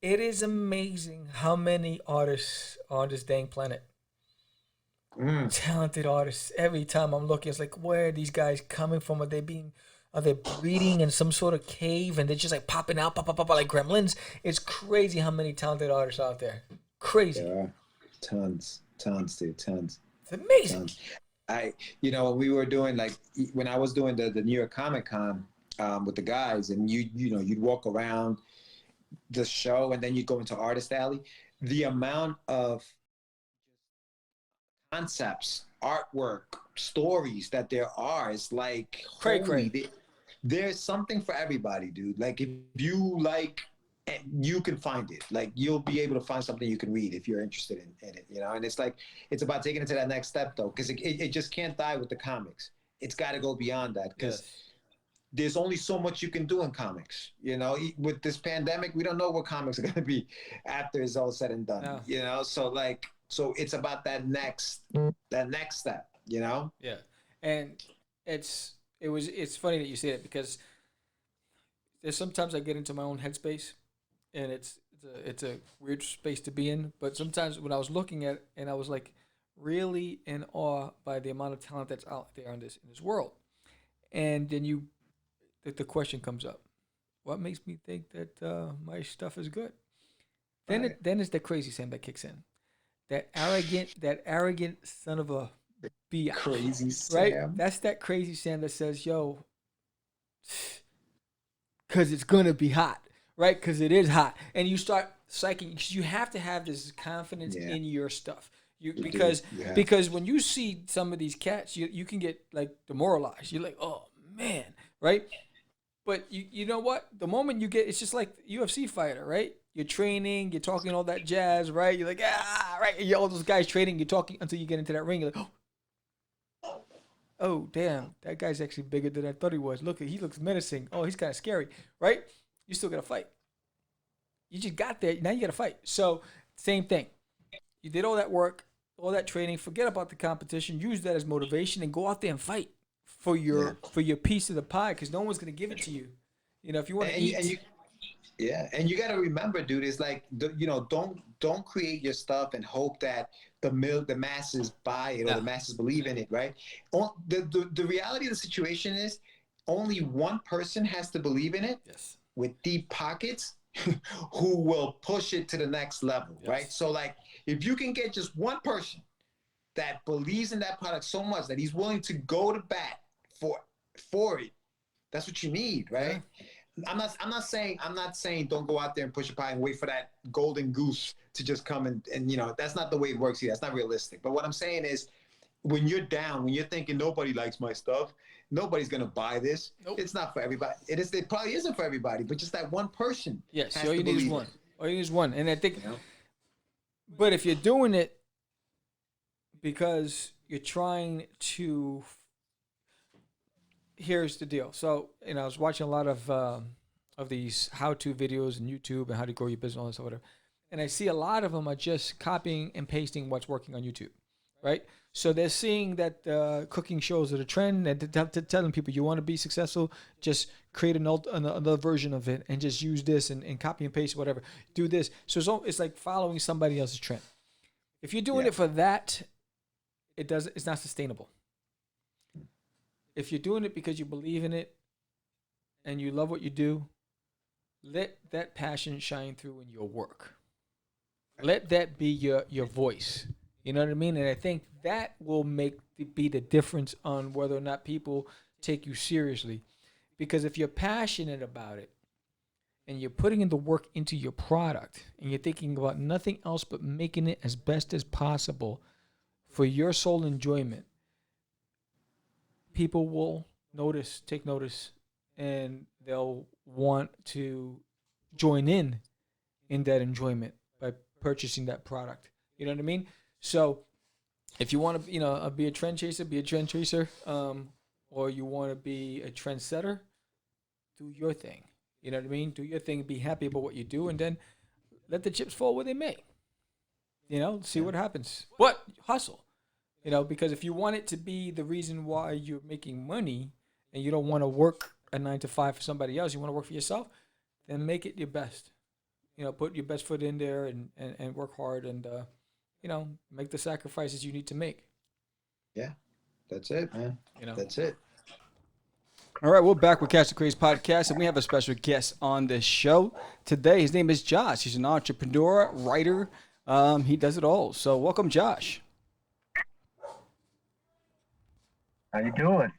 it is amazing how many artists are on this dang planet. Talented artists. Every time I'm looking, it's like, where are these guys coming from? Are they breeding in some sort of cave and they're just like popping out, pop like gremlins? It's crazy how many talented artists out there. Crazy. There are tons, dude, tons. It's amazing. Tons. When we were doing, like, when I was doing the New York Comic Con with the guys, and you'd walk around the show and then you'd go into Artist Alley. The amount of concepts, artwork, stories that there are, it's like, holy, there's something for everybody, dude. Like, if you like, you can find it. Like, you'll be able to find something you can read if you're interested in it, and it's like, it's about taking it to that next step, though, because it just can't die with the comics. It's got to go beyond that, because there's only so much you can do in comics. With this pandemic, we don't know what comics are going to be after it's all said and done. So it's about that next step, Yeah. And it's funny that you say it, because there's sometimes I get into my own headspace, and it's a weird space to be in. But sometimes when I was looking at it, and I was like really in awe by the amount of talent that's out there in this world, and then the question comes up, what makes me think that my stuff is good? Then it's the crazy Sam that kicks in. That arrogant son of a bitch. Crazy Sam. Right? That's that crazy Sam that says, yo, because it's going to be hot, right? Because it is hot. And you start psyching, because you have to have this confidence in your stuff. Because when you see some of these cats, you can get, like, demoralized. You're like, oh, man, right? But you know what? The moment you get, it's just like UFC fighter, right? You're training, you're talking all that jazz, right? You're like, right? And all those guys training, you're talking until you get into that ring. You're like, oh, damn, that guy's actually bigger than I thought he was. Look, he looks menacing. Oh, he's kind of scary, right? You still got to fight. You just got there. Now you got to fight. So, same thing. You did all that work, all that training. Forget about the competition. Use that as motivation and go out there and fight for your piece of the pie, because no one's going to give it to you. If you want to eat. And you got to remember, dude, it's like, don't create your stuff and hope that the masses buy it or the masses believe in it, right? The reality of the situation is only one person has to believe in it with deep pockets who will push it to the next level, right? So, like, if you can get just one person that believes in that product so much that he's willing to go to bat for it, that's what you need, right? I'm not saying don't go out there and push a pie and wait for that golden goose to just come and that's not the way it works here. That's not realistic. But what I'm saying is, when you're down, when you're thinking nobody likes my stuff, nobody's gonna buy this. Nope. It's not for everybody. It probably isn't for everybody, but just that one person. Yes, has all you to need is believe one. it. All you need is one. And I think, You know? but if you're doing it because you're trying to, here's the deal. So, you know, I was watching a lot of these how-to videos on YouTube and how to grow your business, all this, or whatever. And I see a lot of them are just copying and pasting what's working on YouTube, right? So they're seeing that cooking shows are the trend, and they're telling people, you want to be successful, just create another version of it and just use this and copy and paste whatever. Do this. So it's like following somebody else's trend. If you're doing it for that, it's not sustainable. If you're doing it because you believe in it and you love what you do, let that passion shine through in your work. Let that be your voice. You know what I mean? And I think that will be the difference on whether or not people take you seriously. Because if you're passionate about it and you're putting in the work into your product and you're thinking about nothing else but making it as best as possible for your sole enjoyment, people will take notice, and they'll want to join in that enjoyment by purchasing that product. You know what I mean? So if you want to, be a trend chaser, be a trend chaser, or you want to be a trendsetter, do your thing. You know what I mean? Do your thing, be happy about what you do, and then let the chips fall where they may. You know, see what happens. But hustle. You know, because if you want it to be the reason why you're making money and you don't want to work a 9 to 5 for somebody else, you want to work for yourself, then make it your best. You know, put your best foot in there and work hard and, make the sacrifices you need to make. Yeah, that's it, man. You know, That's it. All right, we're back with Catch the Craze podcast, and we have a special guest on this show today. His name is Josh. He's an entrepreneur, writer. He does it all. So welcome, Josh. How you doing?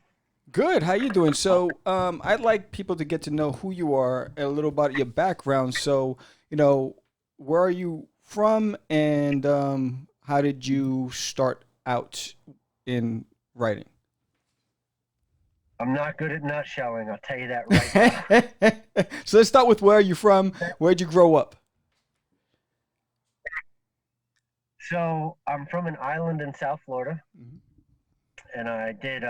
Good. How you doing? So, I'd like people to get to know who you are, a little about your background. So, where are you from, and how did you start out in writing? I'm not good at nutshelling. I'll tell you that right now. So let's start with where are you from? Where'd you grow up? So I'm from an island in South Florida, Mhm. and I did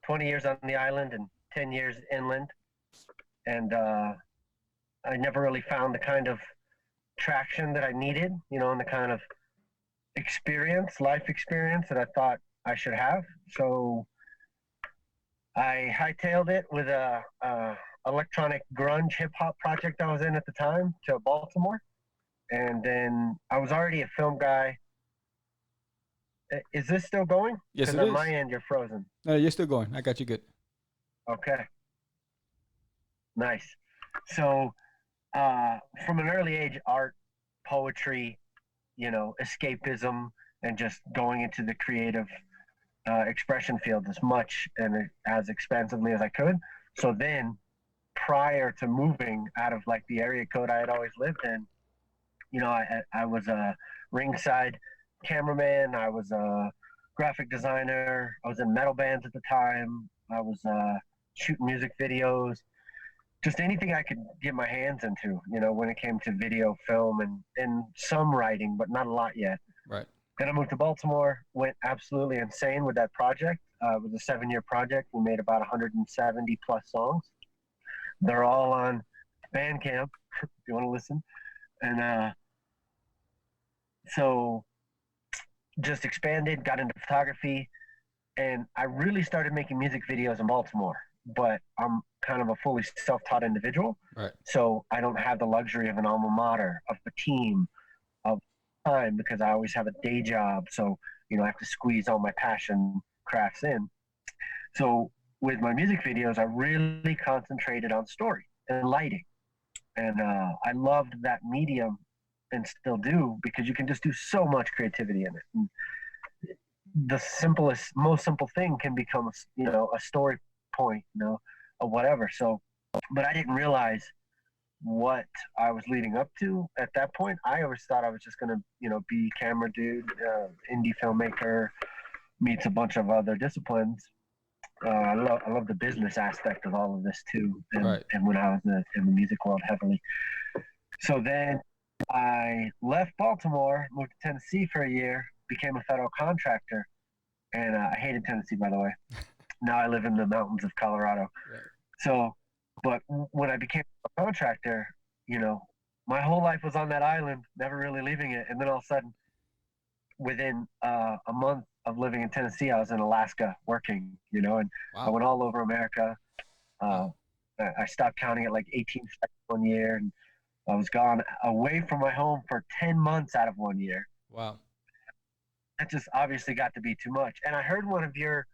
20 years on the island and 10 years inland. And I never really found the kind of traction that I needed, and the kind of life experience that I thought I should have. So I hightailed it with a electronic grunge hip hop project I was in at the time to Baltimore. And then I was already a film guy. Is this still going? Yes, it Because on is. my end, you're frozen. No, you're still going. I got you good. Okay. Nice. So from an early age, art, poetry, escapism, and just going into the creative expression field as much and as expansively as I could. So then, prior to moving out of like the area code I had always lived in, I was a ringside cameraman. I was a graphic designer. I was in metal bands at the time. I was shooting music videos, just anything I could get my hands into, when it came to video, film, and some writing, but not a lot yet. Right. Then I moved to Baltimore, went absolutely insane with that project. It was a 7-year project. We made about 170 plus songs. They're all on Bandcamp if you want to listen. And so just expanded, got into photography, and I really started making music videos in Baltimore. But I'm kind of a fully self-taught individual. Right. So I don't have the luxury of an alma mater, of a team, of time, because I always have a day job. So, I have to squeeze all my passion crafts in. So with my music videos, I really concentrated on story and lighting. And I loved that medium and still do, because you can just do so much creativity in it. And the most simple thing can become, a story point, of whatever. So, but I didn't realize what I was leading up to at that point. I always thought I was just going to, be camera dude, indie filmmaker, meets a bunch of other disciplines. I love the business aspect of all of this too, and, Right. and when I was in the music world heavily. So then I left Baltimore, moved to Tennessee for a year, became a federal contractor, and I hated Tennessee, by the way. Now I live in the mountains of Colorado. Right. So, but when I became a contractor, you know, my whole life was on that island, never really leaving it, and then all of a sudden, within a month of living in Tennessee, I was in Alaska working, you know, and I went all over America. I stopped counting at like 18 one year, and I was gone away from my home for 10 months out of 1 year. Wow. That just obviously got to be too much. And I heard one of your,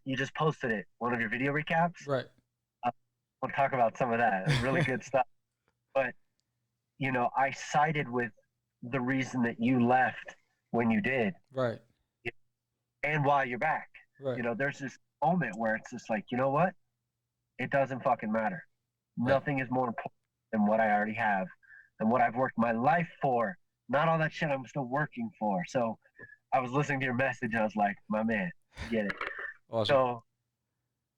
you just posted it, one of your video recaps. Right. We'll talk about some of that. It's really good stuff. But, you know, I sided with the reason that you left when you did. Right. And why you're back. Right. You know, there's this moment where it's just like, you know what? It doesn't fucking matter. Right. Nothing is more important than what I already have and what I've worked my life for. Not all that shit I'm still working for. So I was listening to your message and I was like, my man, get it. Awesome. So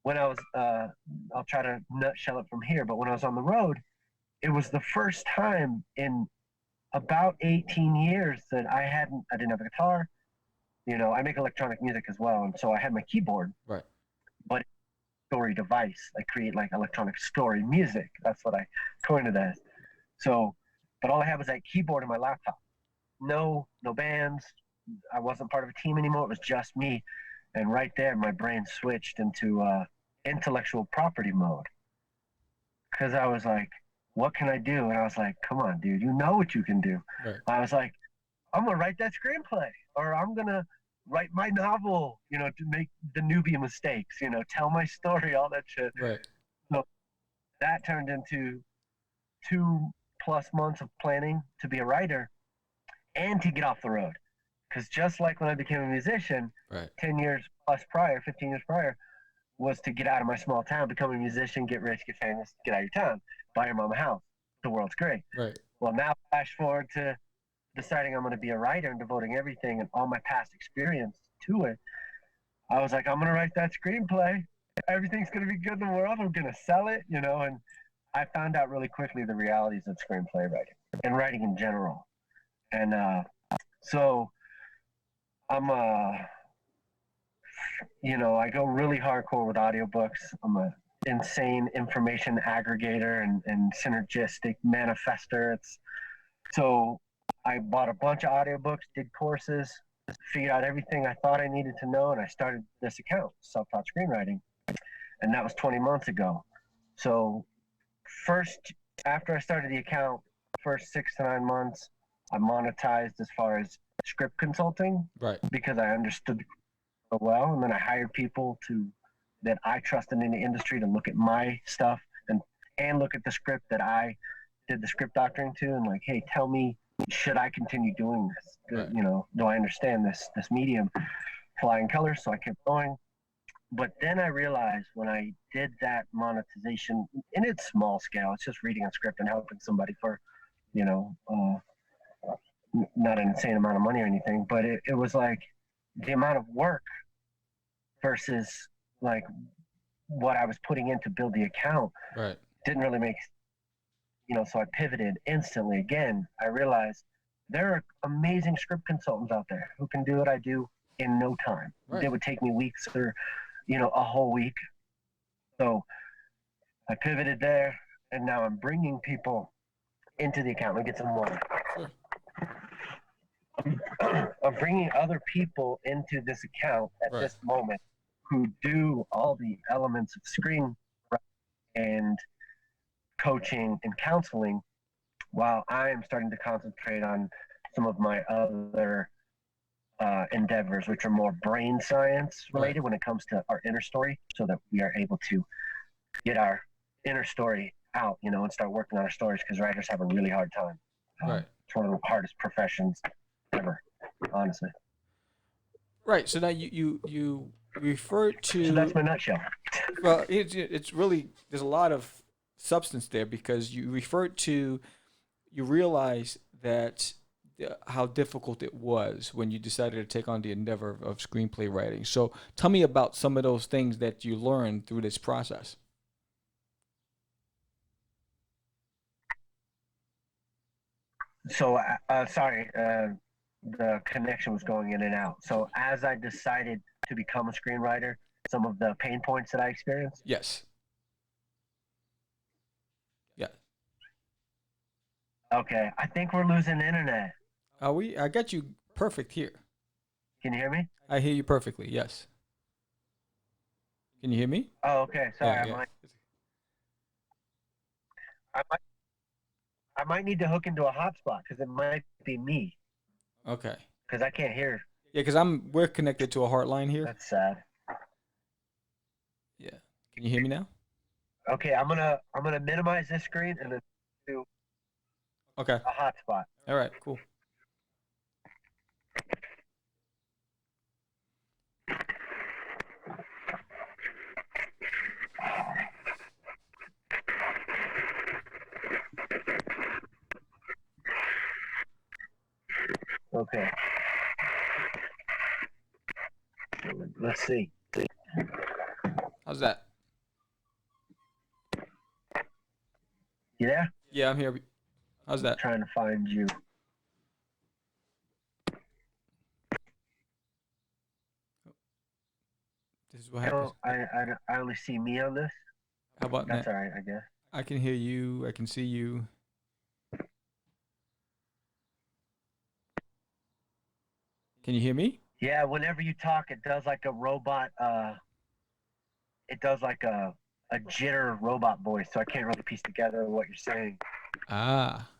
when I was, I'll try to nutshell it from here, but when I was on the road, it was the first time in about 18 years that I didn't have a guitar. You know, I make electronic music as well. And so I had my keyboard. Right. But story device. I create like electronic story music. That's what I coined it as. So, but all I had was that keyboard and my laptop. No bands. I wasn't part of a team anymore. It was just me. And right there, my brain switched into intellectual property mode. Because I was like, what can I do? And I was like, come on, dude, you know what you can do. Right. I was like, I'm going to write that screenplay, or I'm going to write my novel, you know, to make the newbie mistakes, you know, tell my story, all that shit. Right. So that turned into 2+ months of planning to be a writer and to get off the road. Because just like when I became a musician, Right. 10 years plus prior, 15 years prior, was to get out of my small town, become a musician, get rich, get famous, get out of your town, buy your mom a house. The world's great. Right. Well, now flash forward to deciding I'm going to be a writer and devoting everything and all my past experience to it. I was like, I'm going to write that screenplay. Everything's going to be good in the world. I'm going to sell it, you know. And I found out really quickly the realities of screenplay writing and writing in general. And so I'm you know, I go really hardcore with audiobooks. I'm a insane information aggregator and synergistic manifester. So I bought a bunch of audiobooks, did courses, figured out everything I thought I needed to know, and I started this account, Self-Taught Screenwriting. And that was 20 months ago. So first, after I started the account, first 6 to 9 months, I monetized as far as script consulting. Right. Because I understood so well, and then I hired people that I trusted in the industry to look at my stuff and look at the script that I did the script doctoring to, and like, hey, tell me, should I continue doing this? Right. You know, do I understand this medium? Flying colors. So I kept going. But then I realized when I did that monetization, and it's small scale, it's just reading a script and helping somebody for, you know, not an insane amount of money or anything, but it was like the amount of work versus like what I was putting in to build the account. Right. Didn't really make, you know, so I pivoted instantly. Again, I realized there are amazing script consultants out there who can do what I do in no time. Right. It would take me weeks or, you know, a whole week. So I pivoted there, and now I'm bringing people into the account. Let me get some water. Sure. I'm bringing other people into this account at Right. this moment who do all the elements of screen and coaching and counseling, while I am starting to concentrate on some of my other endeavors, which are more brain science related when it comes to our inner story, so that we are able to get our inner story out, you know, and start working on our stories, because writers have a really hard time. Right. It's one of the hardest professions ever, honestly. Right. So now you refer to. So that's my nutshell. Well, it's really, there's a lot of substance there, because you refer to, you realize that how difficult it was when you decided to take on the endeavor of screenplay writing. So tell me about some of those things that you learned through this process. So, sorry, the connection was going in and out. So as I decided to become a screenwriter, some of the pain points that I experienced. Yes. Yeah. Okay, I think we're losing internet. Are we? I got you perfect here. Can you hear me? I hear you perfectly. Yes. Can you hear me? Oh, okay. Sorry, Yeah. I might need to hook into a hotspot because it might be me. Okay. Because I can't hear. Yeah, because we're connected to a heartline here. That's sad. Yeah. Can you hear me now? Okay, I'm gonna minimize this screen and then do Okay. a hotspot. All right. Cool. Okay. Let's see. How's that? You there? Yeah, I'm here. How's that? Trying to find you. This is what happens. I only see me on this. How about That's that? all right, I guess. I can hear you. I can see you. Can you hear me? Yeah, whenever you talk, it does like a robot. It does like a jitter robot voice, so I can't really piece together what you're saying. Ah.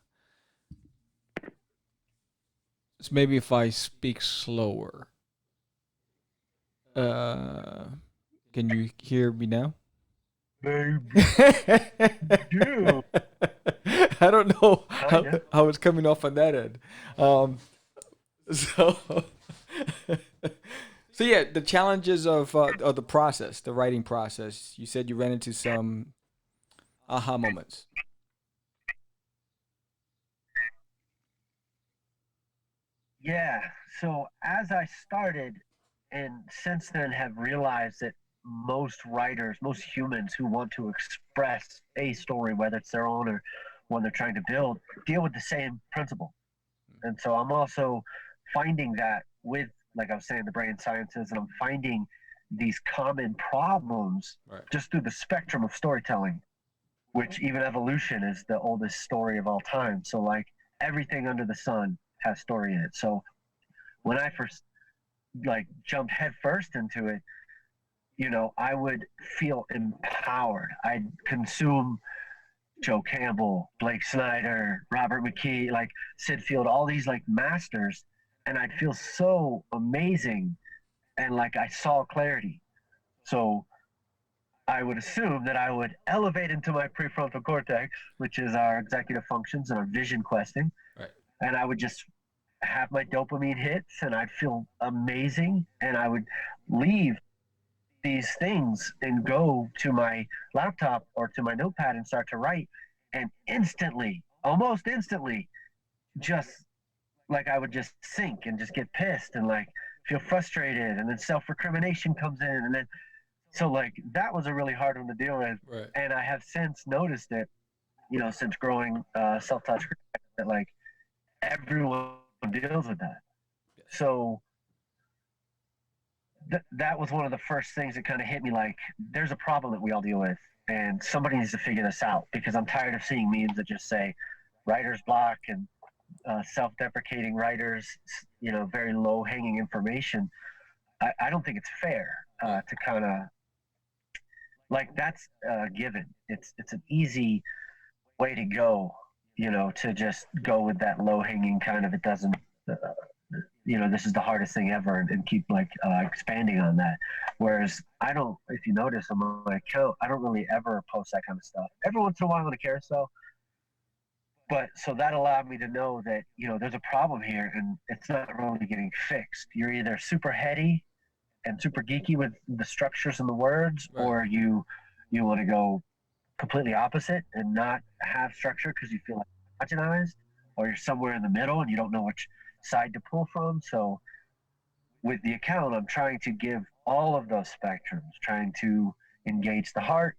So maybe if I speak slower. Can you hear me now? Baby. I don't know how it's coming off on that end. So yeah, the challenges of the process, the writing process. You said you ran into some aha moments. Yeah. So as I started, and since then have realized that most writers, most humans who want to express a story, whether it's their own or one they're trying to build, deal with the same principle. And so I'm also finding that with, like I was saying, the brain sciences, and I'm finding these common problems just through the spectrum of storytelling, which even evolution is the oldest story of all time. So like everything under the sun has story in it. So when I first like jumped headfirst into it, you know, I would feel empowered. I'd consume Joe Campbell, Blake Snyder, Robert McKee, like Sid Field, all these like masters, and I'd feel so amazing and like I saw clarity. So I would assume that I would elevate into my prefrontal cortex, which is our executive functions and our vision questing. Right. And I would just have my dopamine hits and I'd feel amazing, and I would leave these things and go to my laptop or to my notepad and start to write, and instantly, almost instantly, just like I would just sink and just get pissed and like feel frustrated, and then self-recrimination comes in, and then so like that was a really hard one to deal with. Right. And I have since noticed it, you know, since growing self-taught screenwriting, that like everyone deals with that. So that was one of the first things that kind of hit me, like there's a problem that we all deal with and somebody needs to figure this out, because I'm tired of seeing memes that just say writer's block and self-deprecating writers, you know, very low-hanging information. I don't think it's fair to kind of like that's given. It's an easy way to go, you know, to just go with that low-hanging kind of, it doesn't you know, this is the hardest thing ever, and keep like expanding on that. Whereas I don't, if you notice on my account, I don't really ever post that kind of stuff. Every once in a while on a carousel. But so that allowed me to know that, you know, there's a problem here and it's not really getting fixed. You're either super heady and super geeky with the structures and the words, or you want to go completely opposite and not have structure because you feel like homogenized, or you're somewhere in the middle and you don't know which side to pull from. So with the account, I'm trying to give all of those spectrums, trying to engage the heart,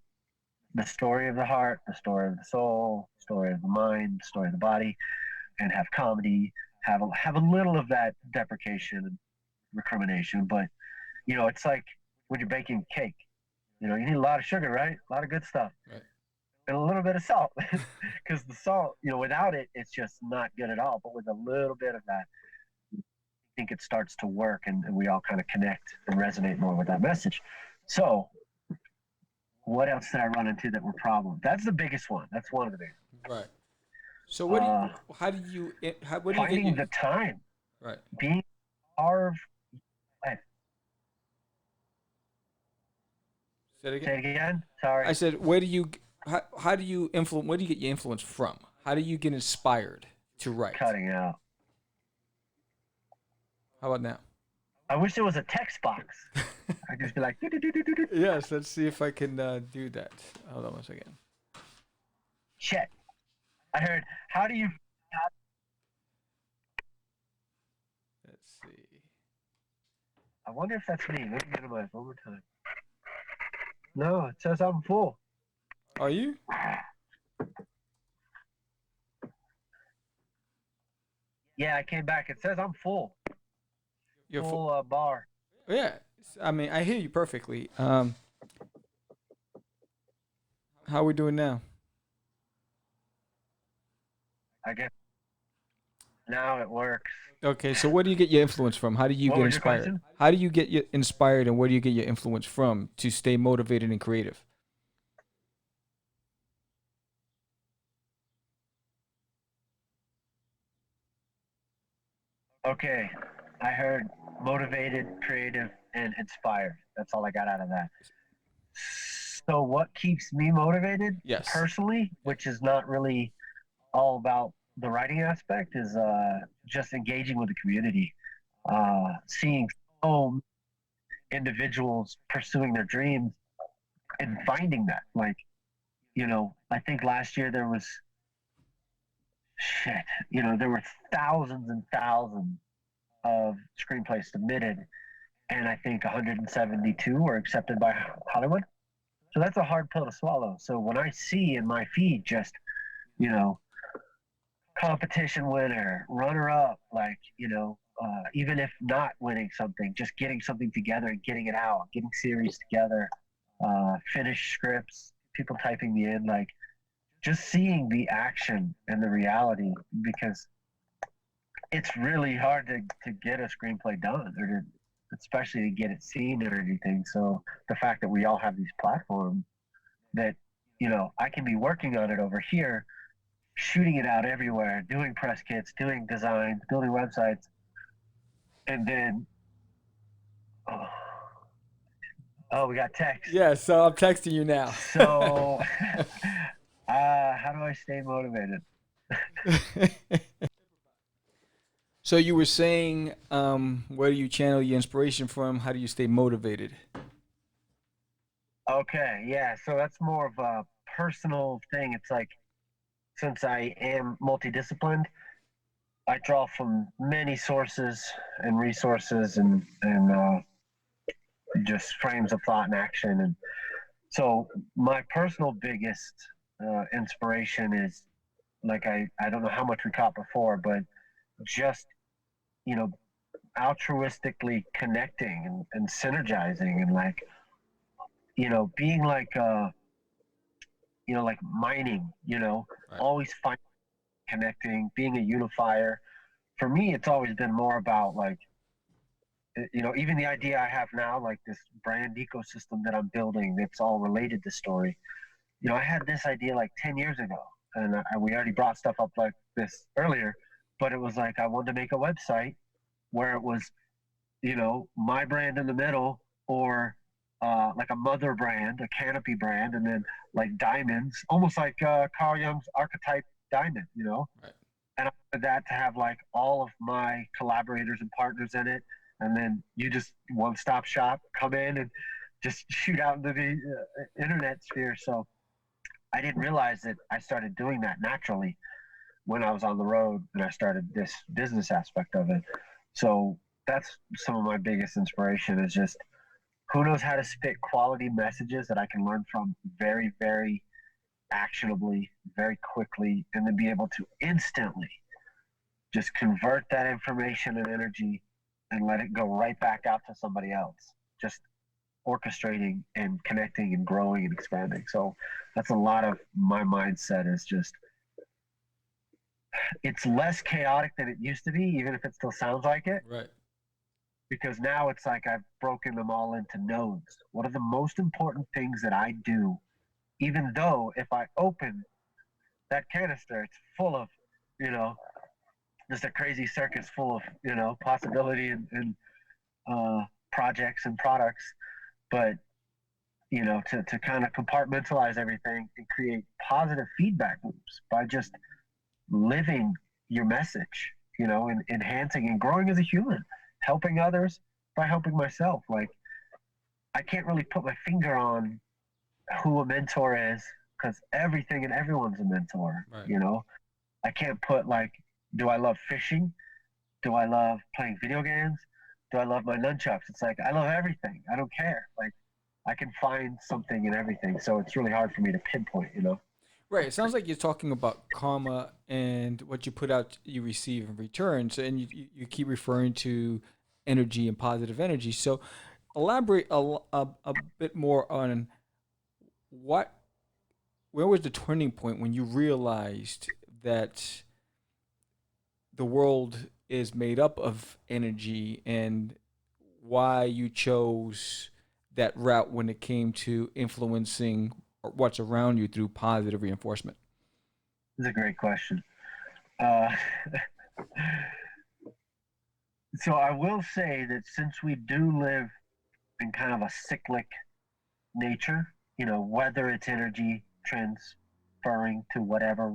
the story of the heart, the story of the soul, story of the mind, story of the body, and have comedy, have a little of that deprecation and recrimination. But, you know, it's like when you're baking cake, you know, you need a lot of sugar, right? A lot of good stuff. Right. And a little bit of salt, because the salt, you know, without it, it's just not good at all. But with a little bit of that, I think it starts to work, and we all kind of connect and resonate more with that message. So what else did I run into that were problems? That's the biggest one. That's one of the biggest. Right. So what do you, how do you get finding the time, right? Being carved. Say it Say it again. Sorry. I said, how do you influence? Where do you get your influence from? How do you get inspired to write? Cutting out. How about now? I wish there was a text box. I'd just be like, do-do-do-do-do-do. Yes, let's see if I can do that. Hold on one second. Shit. I heard, how do you... Let's see. I wonder if that's me. Let me get my one more time. No, it says I'm full. Are you? Yeah, I came back. It says I'm full. You're full bar. Yeah, I mean, I hear you perfectly. How are we doing now? I guess now it works. Okay, so where do you get your influence from? How do you What get was your inspired? question? How do you get inspired, and where do you get your influence from to stay motivated and creative? Okay, I heard motivated, creative, and inspired. That's all I got out of that. So what keeps me motivated? Yes. Personally, which is not really all about the writing aspect, is just engaging with the community. Seeing so individuals pursuing their dreams and finding that. Like, you know, I think last year there was there were thousands and thousands of screenplays submitted, and I think 172 were accepted by Hollywood. So that's a hard pill to swallow. So when I see in my feed just, you know, competition winner, runner up, like, you know, even if not winning something, just getting something together and getting it out, getting series together, finished scripts, people typing me in, like, just seeing the action and the reality, because it's really hard to get a screenplay done, or especially to get it seen or anything. So the fact that we all have these platforms that, you know, I can be working on it over here, shooting it out everywhere, doing press kits, doing designs, building websites, and then oh, we got text. Yeah, so I'm texting you now. So how do I stay motivated? So you were saying, where do you channel your inspiration from? How do you stay motivated? Okay, yeah, so that's more of a personal thing. It's like, since I am multidisciplined, I draw from many sources and resources and just frames of thought and action. And so my personal biggest inspiration is, like, I don't know how much we caught before, but just, you know, altruistically connecting and synergizing, and, like, you know, being like you know, like mining, you know, right. Always finding, connecting, being a unifier. For me, it's always been more about, like, you know, even the idea I have now, like this brand ecosystem that I'm building that's all related to story. You know, I had this idea like 10 years ago, and we already brought stuff up like this earlier, but it was like I wanted to make a website where it was, you know, my brand in the middle, or like a mother brand, a canopy brand, and then like diamonds, almost like Carl Jung's archetype diamond, you know? Right. And I wanted that to have like all of my collaborators and partners in it. And then you just one-stop shop, come in and just shoot out into the internet sphere. So I didn't realize that I started doing that naturally. when I was on the road and I started this business aspect of it. So that's some of my biggest inspiration is just who knows how to spit quality messages that I can learn from very, very actionably, very quickly, and then be able to instantly just convert that information and energy and let it go right back out to somebody else. Just orchestrating and connecting and growing and expanding. So that's a lot of my mindset is just, it's less chaotic than it used to be, even if it still sounds like it. Right. Because now it's like I've broken them all into nodes. What are the most important things that I do? Even though if I open that canister, it's full of, just a crazy circus full of, possibility and projects and products. But, to kind of compartmentalize everything and create positive feedback loops by just living your message, and enhancing and growing as a human, helping others by helping myself. Like, I can't really put my finger on who a mentor is because everything and everyone's a mentor, right. I can't put like, do I love fishing? Do I love playing video games? Do I love my nunchucks? It's like, I love everything. I don't care. Like, I can find something in everything. So it's really hard for me to pinpoint, Right. It sounds like you're talking about karma and what you put out, you receive in return. So, and you keep referring to energy and positive energy. So, elaborate a bit more on where was the turning point when you realized that the world is made up of energy and why you chose that route when it came to influencing what's around you through positive reinforcement? That's a great question. So I will say that since we do live in kind of a cyclic nature, whether it's energy transferring to whatever,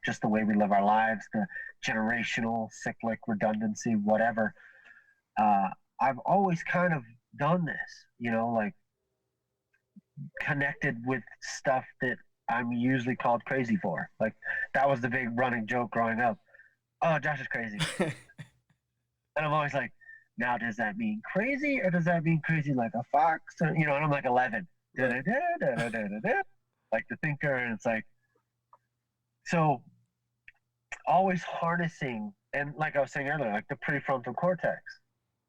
just the way we live our lives, the generational, cyclic, redundancy, whatever, I've always kind of done this, like connected with stuff that I'm usually called crazy for. Like, that was the big running joke growing up. Oh, Josh is crazy. And I'm always like, now does that mean crazy or does that mean crazy like a fox? Or, and I'm like 11. Like the thinker. And it's like, so always harnessing, and like I was saying earlier, like the prefrontal cortex.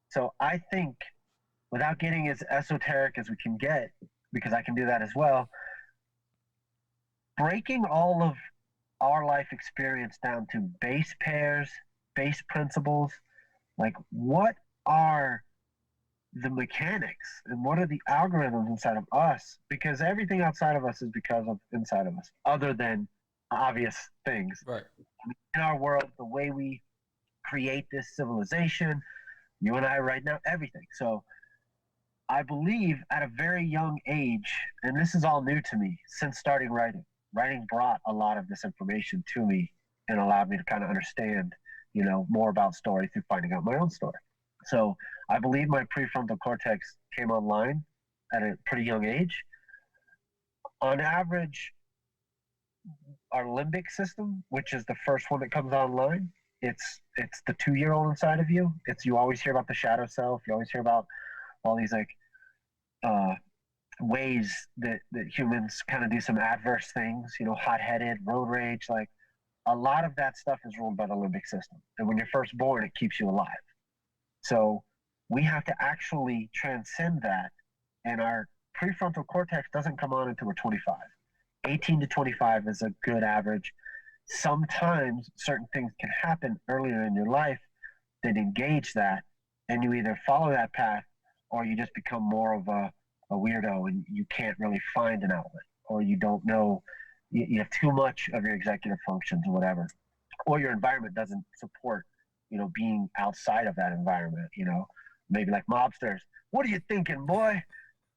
So I think without getting as esoteric as we can get, because I can do that as well, breaking all of our life experience down to base pairs, base principles, like what are the mechanics and what are the algorithms inside of us? Because everything outside of us is because of inside of us, other than obvious things. Right. In our world, the way we create this civilization, you and I right now, everything. So I believe at a very young age, and this is all new to me since starting writing. Writing brought a lot of this information to me and allowed me to kind of understand, more about story through finding out my own story. So I believe my prefrontal cortex came online at a pretty young age. On average, our limbic system, which is the first one that comes online, it's the 2-year-old inside of you. You always hear about the shadow self. You always hear about all these like ways that humans kind of do some adverse things, hot-headed, road rage. Like, a lot of that stuff is ruled by the limbic system. And when you're first born, it keeps you alive. So we have to actually transcend that. And our prefrontal cortex doesn't come on until we're 25. 18 to 25 is a good average. Sometimes certain things can happen earlier in your life that engage that, and you either follow that path or you just become more of a weirdo and you can't really find an outlet, or you don't know, you have too much of your executive functions or whatever, or your environment doesn't support, being outside of that environment, maybe like mobsters. What are you thinking, boy?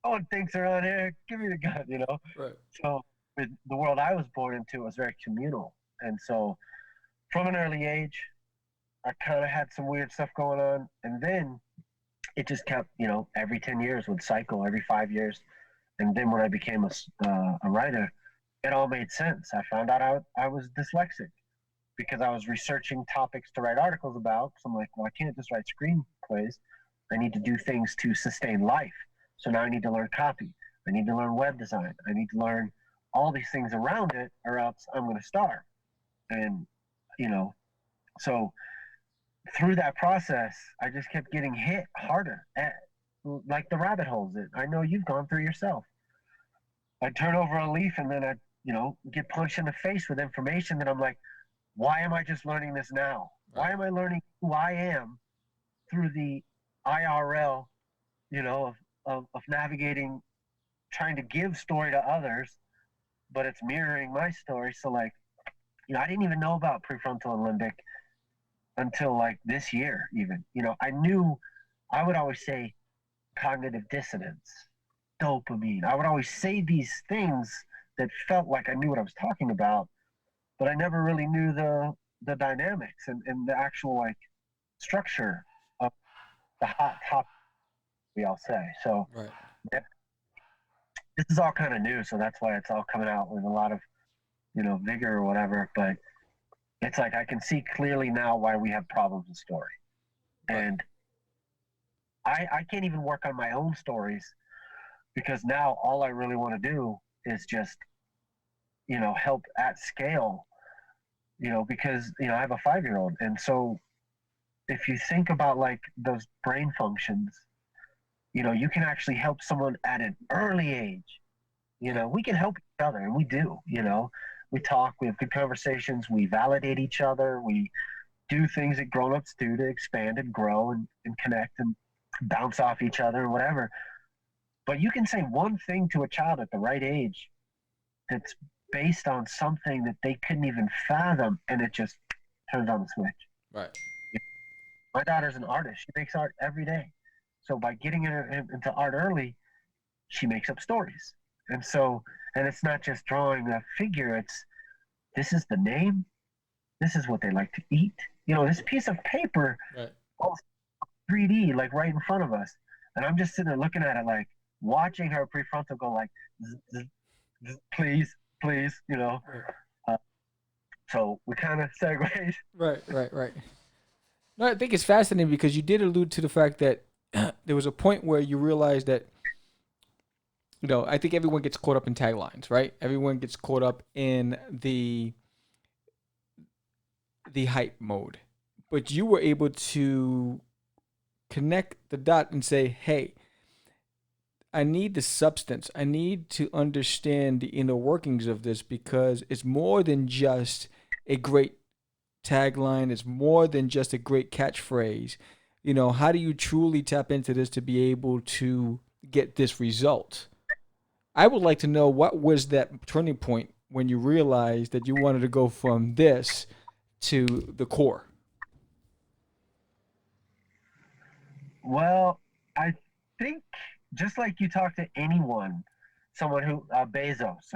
No one thinks around here. Give me the gun, Right. So with the world I was born into, was very communal. And so from an early age, I kind of had some weird stuff going on. And then it just kept, every 10 years would cycle, every 5 years. And then when I became a writer, it all made sense. I found out I was dyslexic. because I was researching topics to write articles about. So I'm like, well, I can't just write screenplays. I need to do things to sustain life. So now I need to learn copy. I need to learn web design. I need to learn all these things around it, or else I'm going to starve. And, you know, so through that process, I just kept getting hit harder at like the rabbit holes that I know you've gone through yourself. I turn over a leaf and then I, you know, get punched in the face with information that I'm like, why am I just learning this now? Why am I learning who I am through the IRL, you know, of navigating, trying to give story to others, but it's mirroring my story. So like, you know, I didn't even know about prefrontal and limbic until like this year even. You know, I would always say cognitive dissonance, dopamine. I would always say these things that felt like I knew what I was talking about, but I never really knew the dynamics and the actual like structure of the hot topic, we all say. So yeah, this is all kind of new, so that's why it's all coming out with a lot of, you know, vigor or whatever. But it's like I can see clearly now why we have problems with story. And I can't even work on my own stories because now all I really want to do is just, you know, help at scale, you know, because, you know, I have a 5-year-old. And so if you think about like those brain functions, you know, you can actually help someone at an early age. You know, we can help each other, and we do, you know. We talk, we have good conversations, we validate each other, we do things that grown-ups do to expand and grow and connect and bounce off each other or whatever. But you can say one thing to a child at the right age that's based on something that they couldn't even fathom, and it just turns on the switch. Right. My daughter's an artist. She makes art every day. So by getting her into art early, she makes up stories. And so, and it's not just drawing a figure, it's, this is the name, this is what they like to eat. You know, this piece of paper, all 3D, like right in front of us. And I'm just sitting there looking at it, like watching her prefrontal go like, please, you know. So we kind of segued. Right. No, I think it's fascinating because you did allude to the fact that there was a point where you realized that, you know, I think everyone gets caught up in taglines, right? Everyone gets caught up in the hype mode. But you were able to connect the dot and say, hey, I need the substance. I need to understand the inner workings of this because it's more than just a great tagline. It's more than just a great catchphrase. You know, how do you truly tap into this to be able to get this result? I would like to know, what was that turning point when you realized that you wanted to go from this to the core? Well, I think just like you talk to anyone, someone who Bezos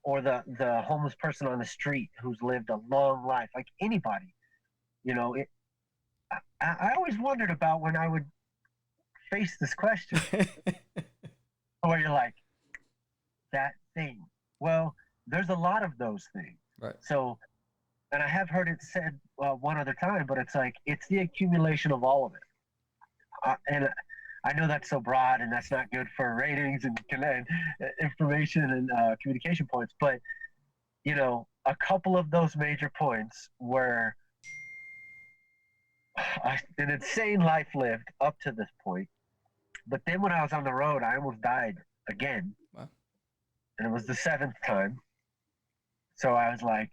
or the homeless person on the street who's lived a long life, like anybody, you know, I always wondered about when I would face this question. Where you're like, that thing. Well, there's a lot of those things. Right. So, and I have heard it said one other time, but it's like, it's the accumulation of all of it. And I know that's so broad and that's not good for ratings and information and communication points, but, you know, a couple of those major points were an insane life lived up to this point. But then when I was on the road, I almost died again. Wow. And it was the 7th time. So I was like,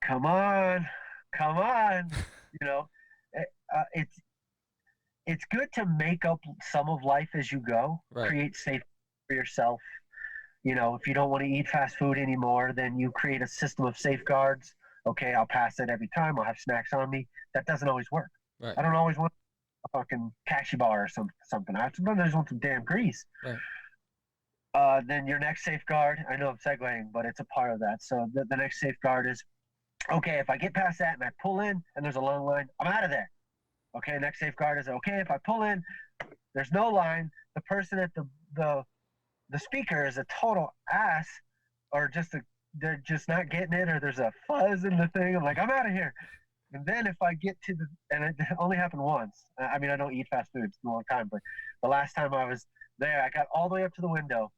come on. You know, it's good to make up some of life as you go. Right. Create safety for yourself. You know, if you don't want to eat fast food anymore, then you create a system of safeguards. Okay, I'll pass it every time. I'll have snacks on me. That doesn't always work. Right. I don't always want a fucking cashew bar or something. I sometimes want some damn grease. Right. Then your next safeguard, I know I'm segueing, but it's a part of that. So the next safeguard is, okay, if I get past that and I pull in and there's a long line, I'm out of there. Okay, next safeguard is, okay, if I pull in, there's no line, the person at the speaker is a total ass or just a they're just not getting it, or there's a fuzz in the thing. I'm like, I'm out of here. And then if I get to and it only happened once. I mean, I don't eat fast food. It's a long time, but the last time I was there, I got all the way up to the window,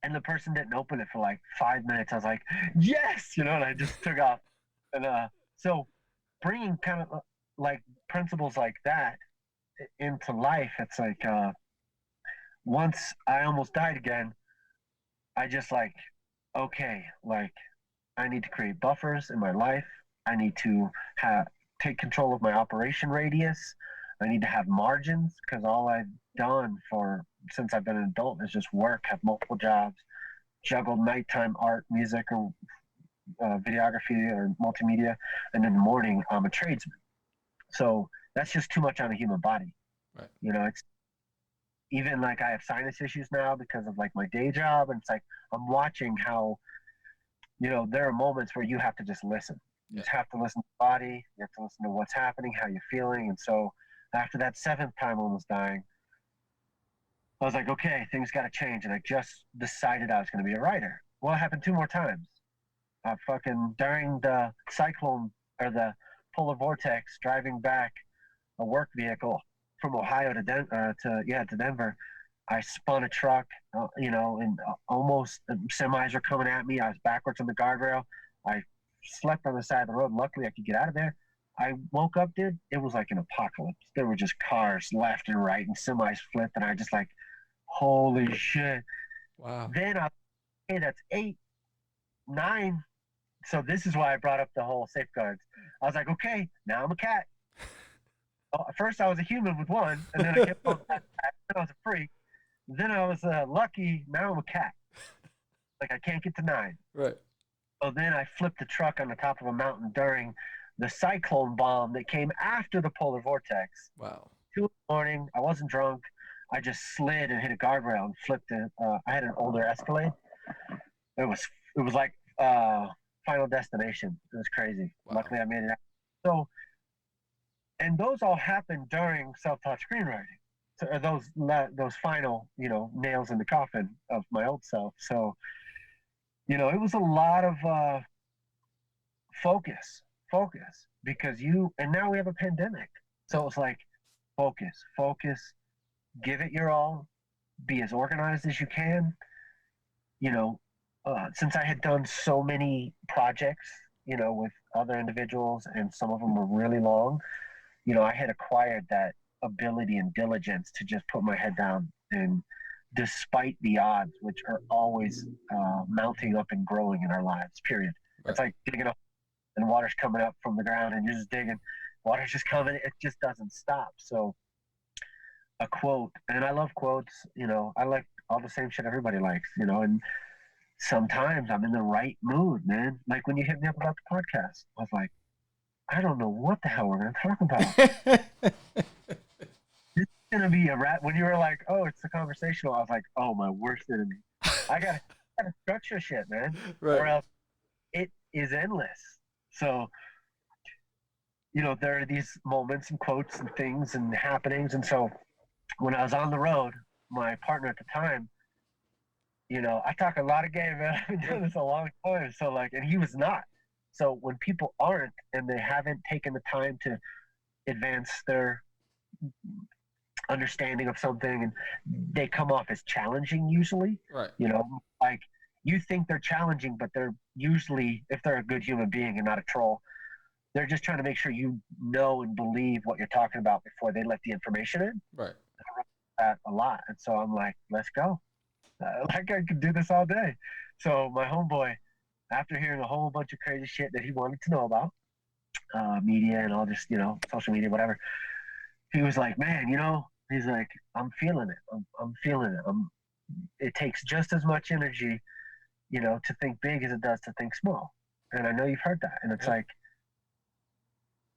and the person didn't open it for like 5 minutes. I was like, yes, and I just took off. And so bringing kind of like principles like that into life, it's like once I almost died again, I just like, okay, like I need to create buffers in my life. I need to take control of my operation radius. I need to have margins, because all I've done since I've been an adult is just work, have multiple jobs, juggle nighttime art, music, or videography or multimedia, and in the morning I'm a tradesman. So that's just too much on a human body. Right. It's even like I have sinus issues now because of like my day job, and it's like I'm watching how there are moments where you have to just listen. You just have to listen to the body. You have to listen to what's happening, how you're feeling. And so after that 7th time almost dying, I was like, okay, things got to change. And I just decided I was going to be a writer. Well, it happened 2 more times. During the cyclone or the polar vortex, driving back a work vehicle from Ohio to Denver, I spun a truck, and almost semis were coming at me. I was backwards on the guardrail. I slept on the side of the road. Luckily, I could get out of there. I woke up, dude. It was like an apocalypse. There were just cars left and right, and semis flipped, and I just like, holy shit. Wow. Then hey, that's 8, 9. So this is why I brought up the whole safeguards. I was like, okay, now I'm a cat. First, I was a human with 1, and then I kept on cat. Then I was a freak. Then I was lucky. Now I'm a cat. Like I can't get to 9. Right. So then I flipped the truck on the top of a mountain during the cyclone bomb that came after the polar vortex. Wow. 2 in the morning. I wasn't drunk. I just slid and hit a guardrail and flipped it. I had an older Escalade. It was like Final Destination. It was crazy. Wow. Luckily, I made it out. So, and those all happened during self-taught screenwriting. So those final, nails in the coffin of my old self. So, it was a lot of focus, because and now we have a pandemic. So it's like, focus, give it your all, be as organized as you can. Since I had done so many projects, with other individuals, and some of them were really long, I had acquired that ability and diligence to just put my head down, and despite the odds, which are always mounting up and growing in our lives, period. Right. It's like digging up and water's coming up from the ground, and you're just digging, water's just coming, it just doesn't stop. So a quote, and I love quotes, I like all the same shit everybody likes, and sometimes I'm in the right mood, man. Like when you hit me up about the podcast, I was like, I don't know what the hell we're going to talk about. It's going to be a rap. When you were like, oh, it's a conversational, I was like, oh, my worst enemy. I got to structure shit, man. Right. Or else it is endless. So, there are these moments and quotes and things and happenings. And so when I was on the road, my partner at the time, I talk a lot of game, man. I've been doing this a long time. So and he was not. So when people aren't, and they haven't taken the time to advance their understanding of something, and they come off as challenging usually. Right. Like you think they're challenging, but they're usually, if they're a good human being and not a troll, they're just trying to make sure you know and believe what you're talking about before they let the information in. Right. That a lot. And so I'm like, let's go. I could do this all day. So my homeboy, after hearing a whole bunch of crazy shit that he wanted to know about, media and all this, social media, whatever, he was like, man, he's like, I'm feeling it. I'm feeling it. It takes just as much energy, to think big as it does to think small. And I know you've heard that. And it's like,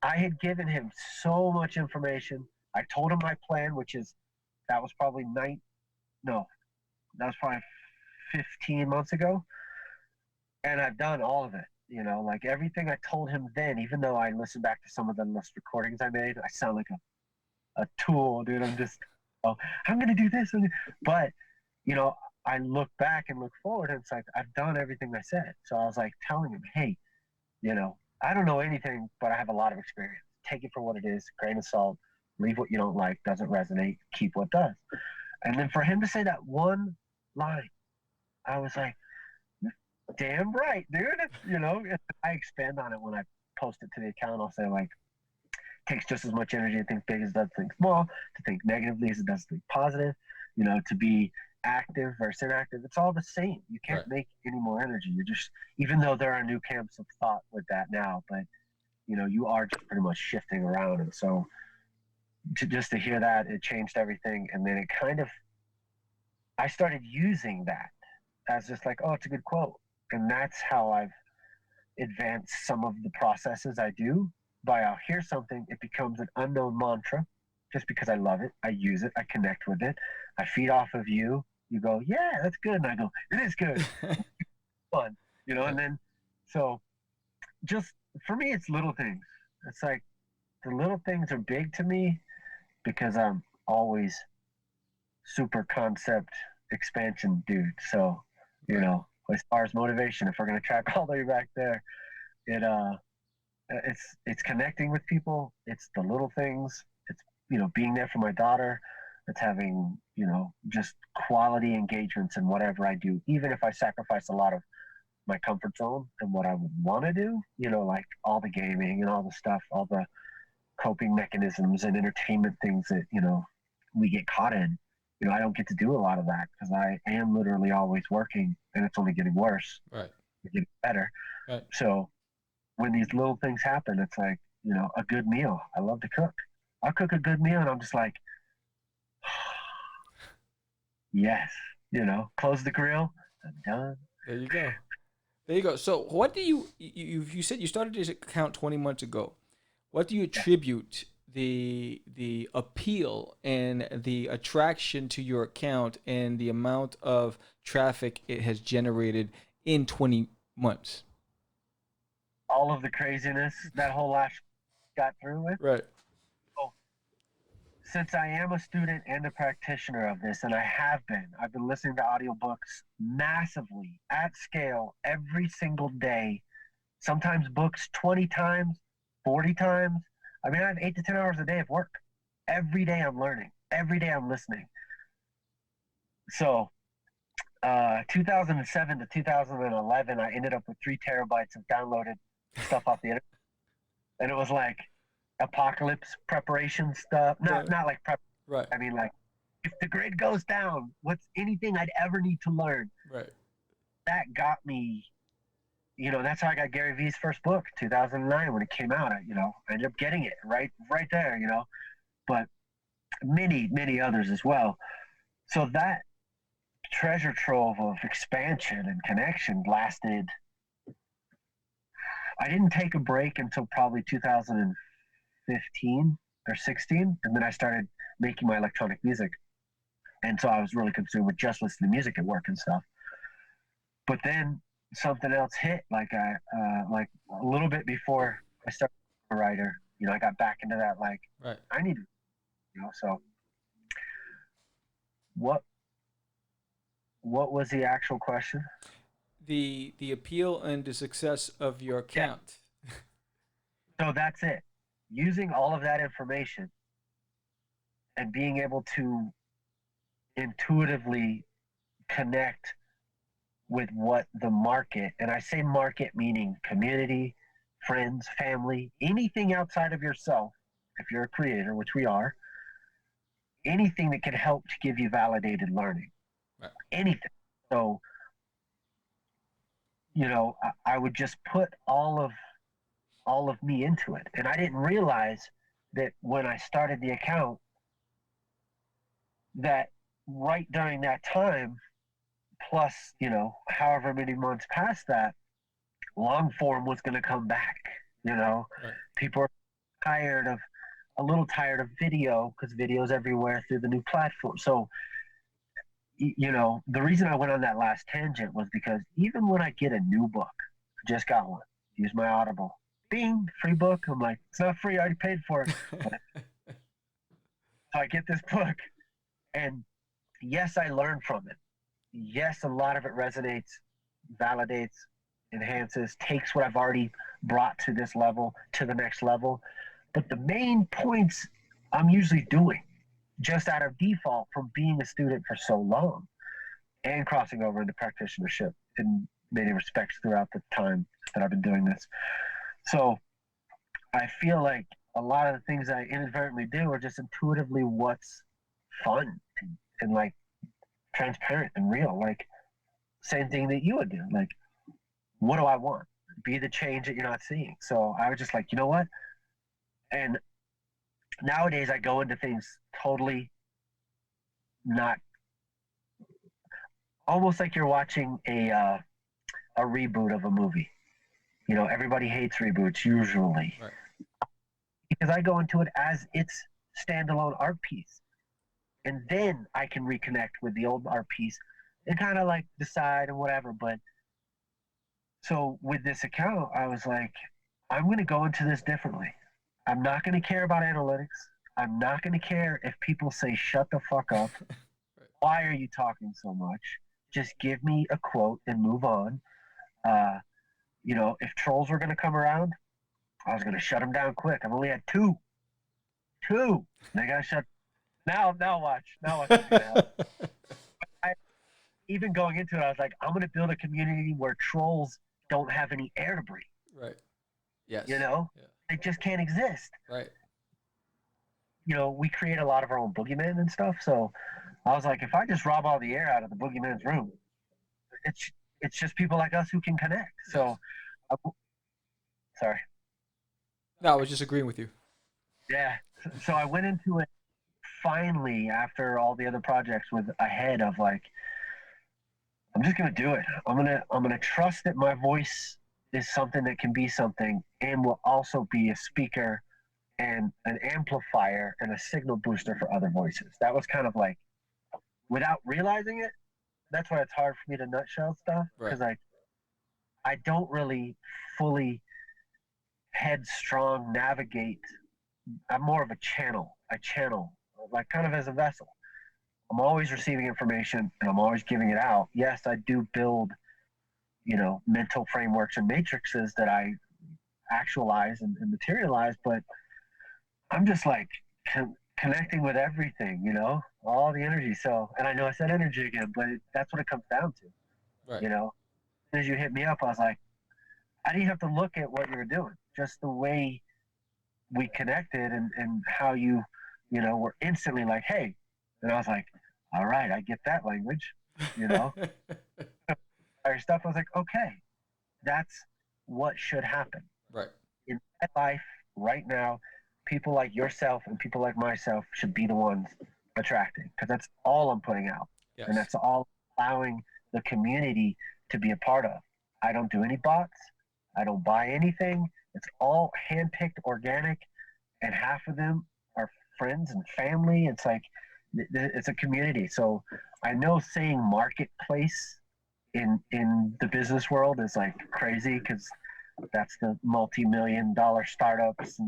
I had given him so much information. I told him my plan, that was probably 15 months ago. And I've done all of it, like everything I told him then, even though I listened back to some of the last recordings I made, I sound like a tool, dude. I'm just, I'm going to do this. But, I look back and look forward, and it's like, I've done everything I said. So I was like telling him, hey, you know, I don't know anything, but I have a lot of experience. Take it for what it is, grain of salt, leave what you don't like, doesn't resonate, keep what does. And then for him to say that one line, I was like, damn right, dude. You know, I expand on it when I post it to the account. I'll say, like, takes just as much energy to think big as it does to think small, to think negatively as it does to think positive, you know, to be active versus inactive. It's all the same. You can't make any more energy. You're just, even though there are new camps of thought with that now, but, you know, you are just pretty much shifting around. And so to hear that, it changed everything. And then it kind of, I started using that as just like, oh, it's a good quote. And that's how I've advanced some of the processes I do. By I'll hear something, it becomes an unknown mantra just because I love it. I use it. I connect with it. I feed off of you. You go, yeah, that's good. And I go, it is good. Fun, you know, and then, so just for me, it's little things. It's like the little things are big to me because I'm always super concept expansion dude. So, you know, as far as motivation, if we're going to track all the way back there, it's connecting with people. It's the little things. It's, you know, being there for my daughter. It's having, you know, just quality engagements in whatever I do, even if I sacrifice a lot of my comfort zone and what I would want to do, you know, like all the gaming and all the stuff, all the coping mechanisms and entertainment things that, you know, we get caught in. You know, I don't get to do a lot of that because I am literally always working and it's only getting worse. Right. It's getting better. Right. So when these little things happen, it's like, you know, a good meal. I love to cook. I'll cook a good meal and I'm just like, yes, you know, close the grill. I'm done. There you go. There you go. So what do you said you started this account 20 months ago. What do you attribute the appeal and the attraction to your account and the amount of traffic it has generated in 20 months? All of the craziness that whole last got through with. Right. So, since I am a student and a practitioner of this, and I've been listening to audiobooks massively at scale every single day, sometimes books 20 times, 40 times. I mean, I have 8 to 10 hours a day of work. Every day I'm learning. Every day I'm listening. So 2007 to 2011, I ended up with 3 terabytes of downloaded stuff off the internet. And it was like apocalypse preparation stuff. Not like prep. Right. I mean, like, if the grid goes down, what's anything I'd ever need to learn? Right. That got me, you know, that's how I got Gary Vee's first book, 2009, when it came out. I ended up getting it right there, you know, but many, many others as well. So that treasure trove of expansion and connection lasted. I didn't take a break until probably 2015 or 16, and then I started making my electronic music. And so I was really consumed with just listening to music at work and stuff. But then something else hit, like a little bit before I started being a writer. You know, I got back into that, like, right. I need to, you know, so what was the actual question? The appeal and the success of your account. Yeah. So that's it. Using all of that information and being able to intuitively connect with what the market, and I say market meaning community, friends, family, anything outside of yourself, if you're a creator, which we are, anything that can help to give you validated learning. Right. Anything. So, you know, I would just put all of me into it. And I didn't realize that when I started the account, that right during that time, plus, you know, however many months past that, long form was going to come back. You know, right. People are a little tired of video because video's everywhere through the new platform. So, you know, the reason I went on that last tangent was because even when I get a new book, I just got one, use my Audible, bing, free book. I'm like, it's not free, I already paid for it. So I get this book, and yes, I learned from it. yes, a lot of it resonates, validates, enhances, takes what I've already brought to this level to the next level. But the main points I'm usually doing just out of default from being a student for so long and crossing over into practitionership in many respects throughout the time that I've been doing this. So I feel like a lot of the things I inadvertently do are just intuitively what's fun and like transparent and real. Like same thing that you would do. Like, what do I want? Be the change that you're not seeing. So I was just like, you know what? And nowadays I go into things totally not, almost like you're watching a reboot of a movie. You know, everybody hates reboots usually. Right. Because I go into it as its standalone art piece. And then I can reconnect with the old art piece and kind of like decide and whatever. But so with this account, I was like, I'm going to go into this differently. I'm not going to care about analytics. I'm not going to care if people say, shut the fuck up. Why are you talking so much? Just give me a quote and move on. You know, if trolls were going to come around, I was going to shut them down quick. I've only had two. They got shut. Now watch. Now watch what's going to happen. Even going into it, I was like, I'm going to build a community where trolls don't have any air to breathe. Right. Yes. You know, they just can't exist. Right. You know, we create a lot of our own boogeymen and stuff. So I was like, if I just rob all the air out of the boogeyman's room, it's just people like us who can connect. So, sorry. No, I was just agreeing with you. Yeah. So I went into it finally after all the other projects with a head of like, I'm just gonna do it. I'm gonna trust that my voice is something that can be something and will also be a speaker and an amplifier and a signal booster for other voices. That was kind of like, without realizing it, that's why it's hard for me to nutshell stuff, because I don't really fully headstrong navigate. I'm more of a channel, like kind of as a vessel. I'm always receiving information and I'm always giving it out. Yes, I do build, you know, mental frameworks and matrices that I actualize and materialize, but I'm just like connecting with everything, you know, all the energy. So, and I know I said energy again, but that's what it comes down to. Right. You know, as you hit me up, I was like, I didn't have to look at what you were doing, just the way we connected and how you know, were instantly like, hey, and I was like, all right, I get that language, you know. Our stuff, I was like, okay, that's what should happen. Right. In my life right now, people like yourself and people like myself should be the ones attracting, because that's all I'm putting out. Yes. And that's all allowing the community to be a part of. I don't do any bots. I don't buy anything. It's all handpicked, organic, and half of them are friends and family. It's like, it's a community. So I know saying marketplace in the business world is like crazy, because that's the multi-million-dollar startups,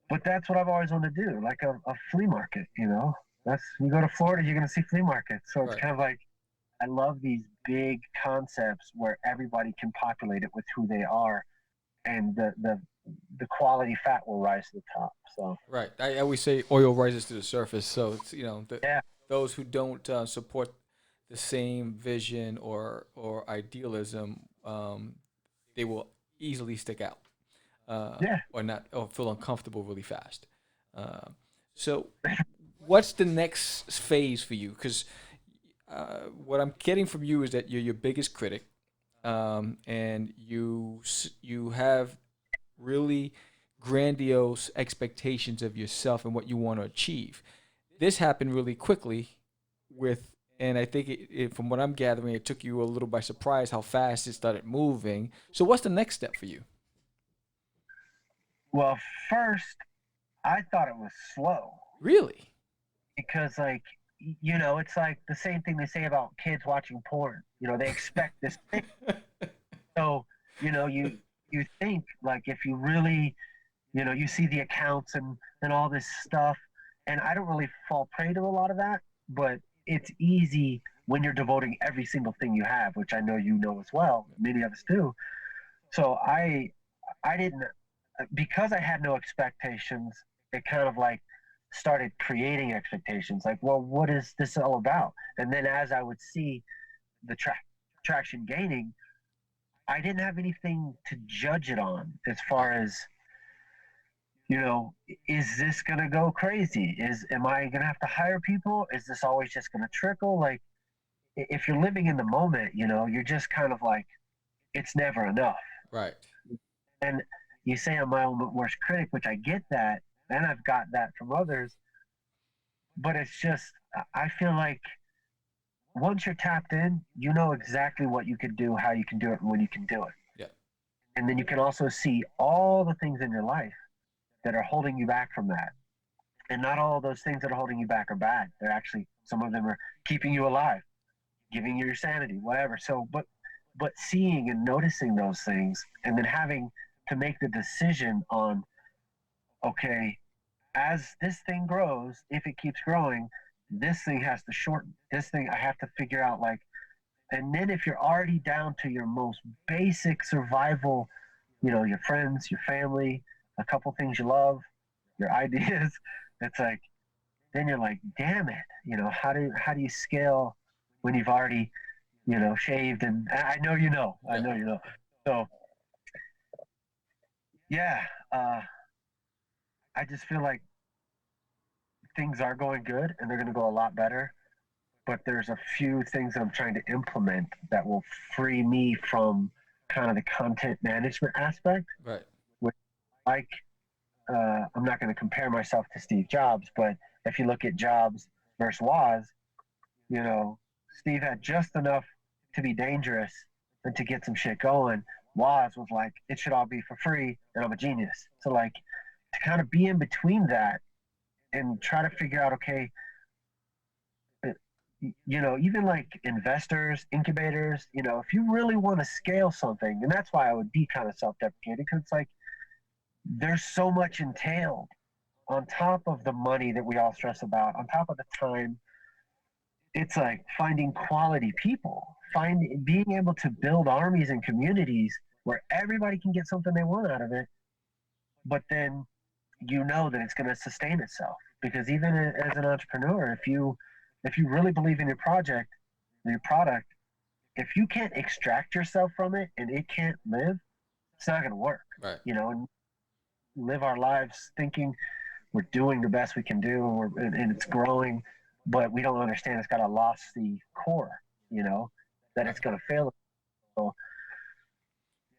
but that's what I've always wanted to do, like a flea market, you know. That's, you go to Florida, you're gonna see flea markets. So it's kind of like, I love these big concepts where everybody can populate it with who they are, and the quality fat will rise to the top. So right, I always say oil rises to the surface. So it's, you know, those who don't support the same vision or idealism, they will easily stick out, or feel uncomfortable really fast. So what's the next phase for you? Because what I'm getting from you is that you're your biggest critic, and you have really grandiose expectations of yourself and what you want to achieve. This happened really quickly and I think from what I'm gathering, it took you a little by surprise how fast it started moving. So what's the next step for you? Well, first, I thought it was slow. Really? Because, like, you know, it's like the same thing they say about kids watching porn. You know, they expect this thing. So, you know, you think, like, if you really, you know, you see the accounts and all this stuff, and I don't really fall prey to a lot of that, but it's easy when you're devoting every single thing you have, which I know you know as well, many of us do. So I didn't, because I had no expectations, it kind of like started creating expectations. Like, well, what is this all about? And then as I would see the traction gaining, I didn't have anything to judge it on as far as, you know, is this going to go crazy? Am I going to have to hire people? Is this always just going to trickle? Like, if you're living in the moment, you know, you're just kind of like, it's never enough. Right. And you say I'm my own worst critic, which I get that, and I've got that from others. But it's just, I feel like once you're tapped in, you know exactly what you can do, how you can do it, and when you can do it. Yeah. And then you can also see all the things in your life that are holding you back from that. And not all of those things that are holding you back are bad. They're actually, some of them are keeping you alive, giving you your sanity, whatever. So, but seeing and noticing those things, and then having to make the decision on, okay, as this thing grows, if it keeps growing, this thing has to shorten. This thing I have to figure out, like, and then if you're already down to your most basic survival, you know, your friends, your family, a couple things you love, your ideas, it's like, then you're like, damn it, you know, how do you scale when you've already, you know, shaved? And I know you know. So yeah, I just feel like things are going good and they're going to go a lot better, but there's a few things that I'm trying to implement that will free me from kind of the content management aspect. Right. Which, like, I'm not going to compare myself to Steve Jobs, but if you look at Jobs versus Woz, you know, Steve had just enough to be dangerous and to get some shit going. Woz was like, it should all be for free and I'm a genius. So like, to kind of be in between that and try to figure out, okay, you know, even like investors, incubators, you know, if you really want to scale something, and that's why I would be kind of self-deprecating, because it's like, there's so much entailed on top of the money that we all stress about, on top of the time. It's like finding quality people, being able to build armies and communities where everybody can get something they want out of it, but then you know that it's going to sustain itself. Because even as an entrepreneur, if you really believe in your project, your product, if you can't extract yourself from it and it can't live, it's not going to work. Right. You know, and live our lives thinking we're doing the best we can do, and it's growing, but we don't understand it's got a lost the core, you know, that it's going to fail. So,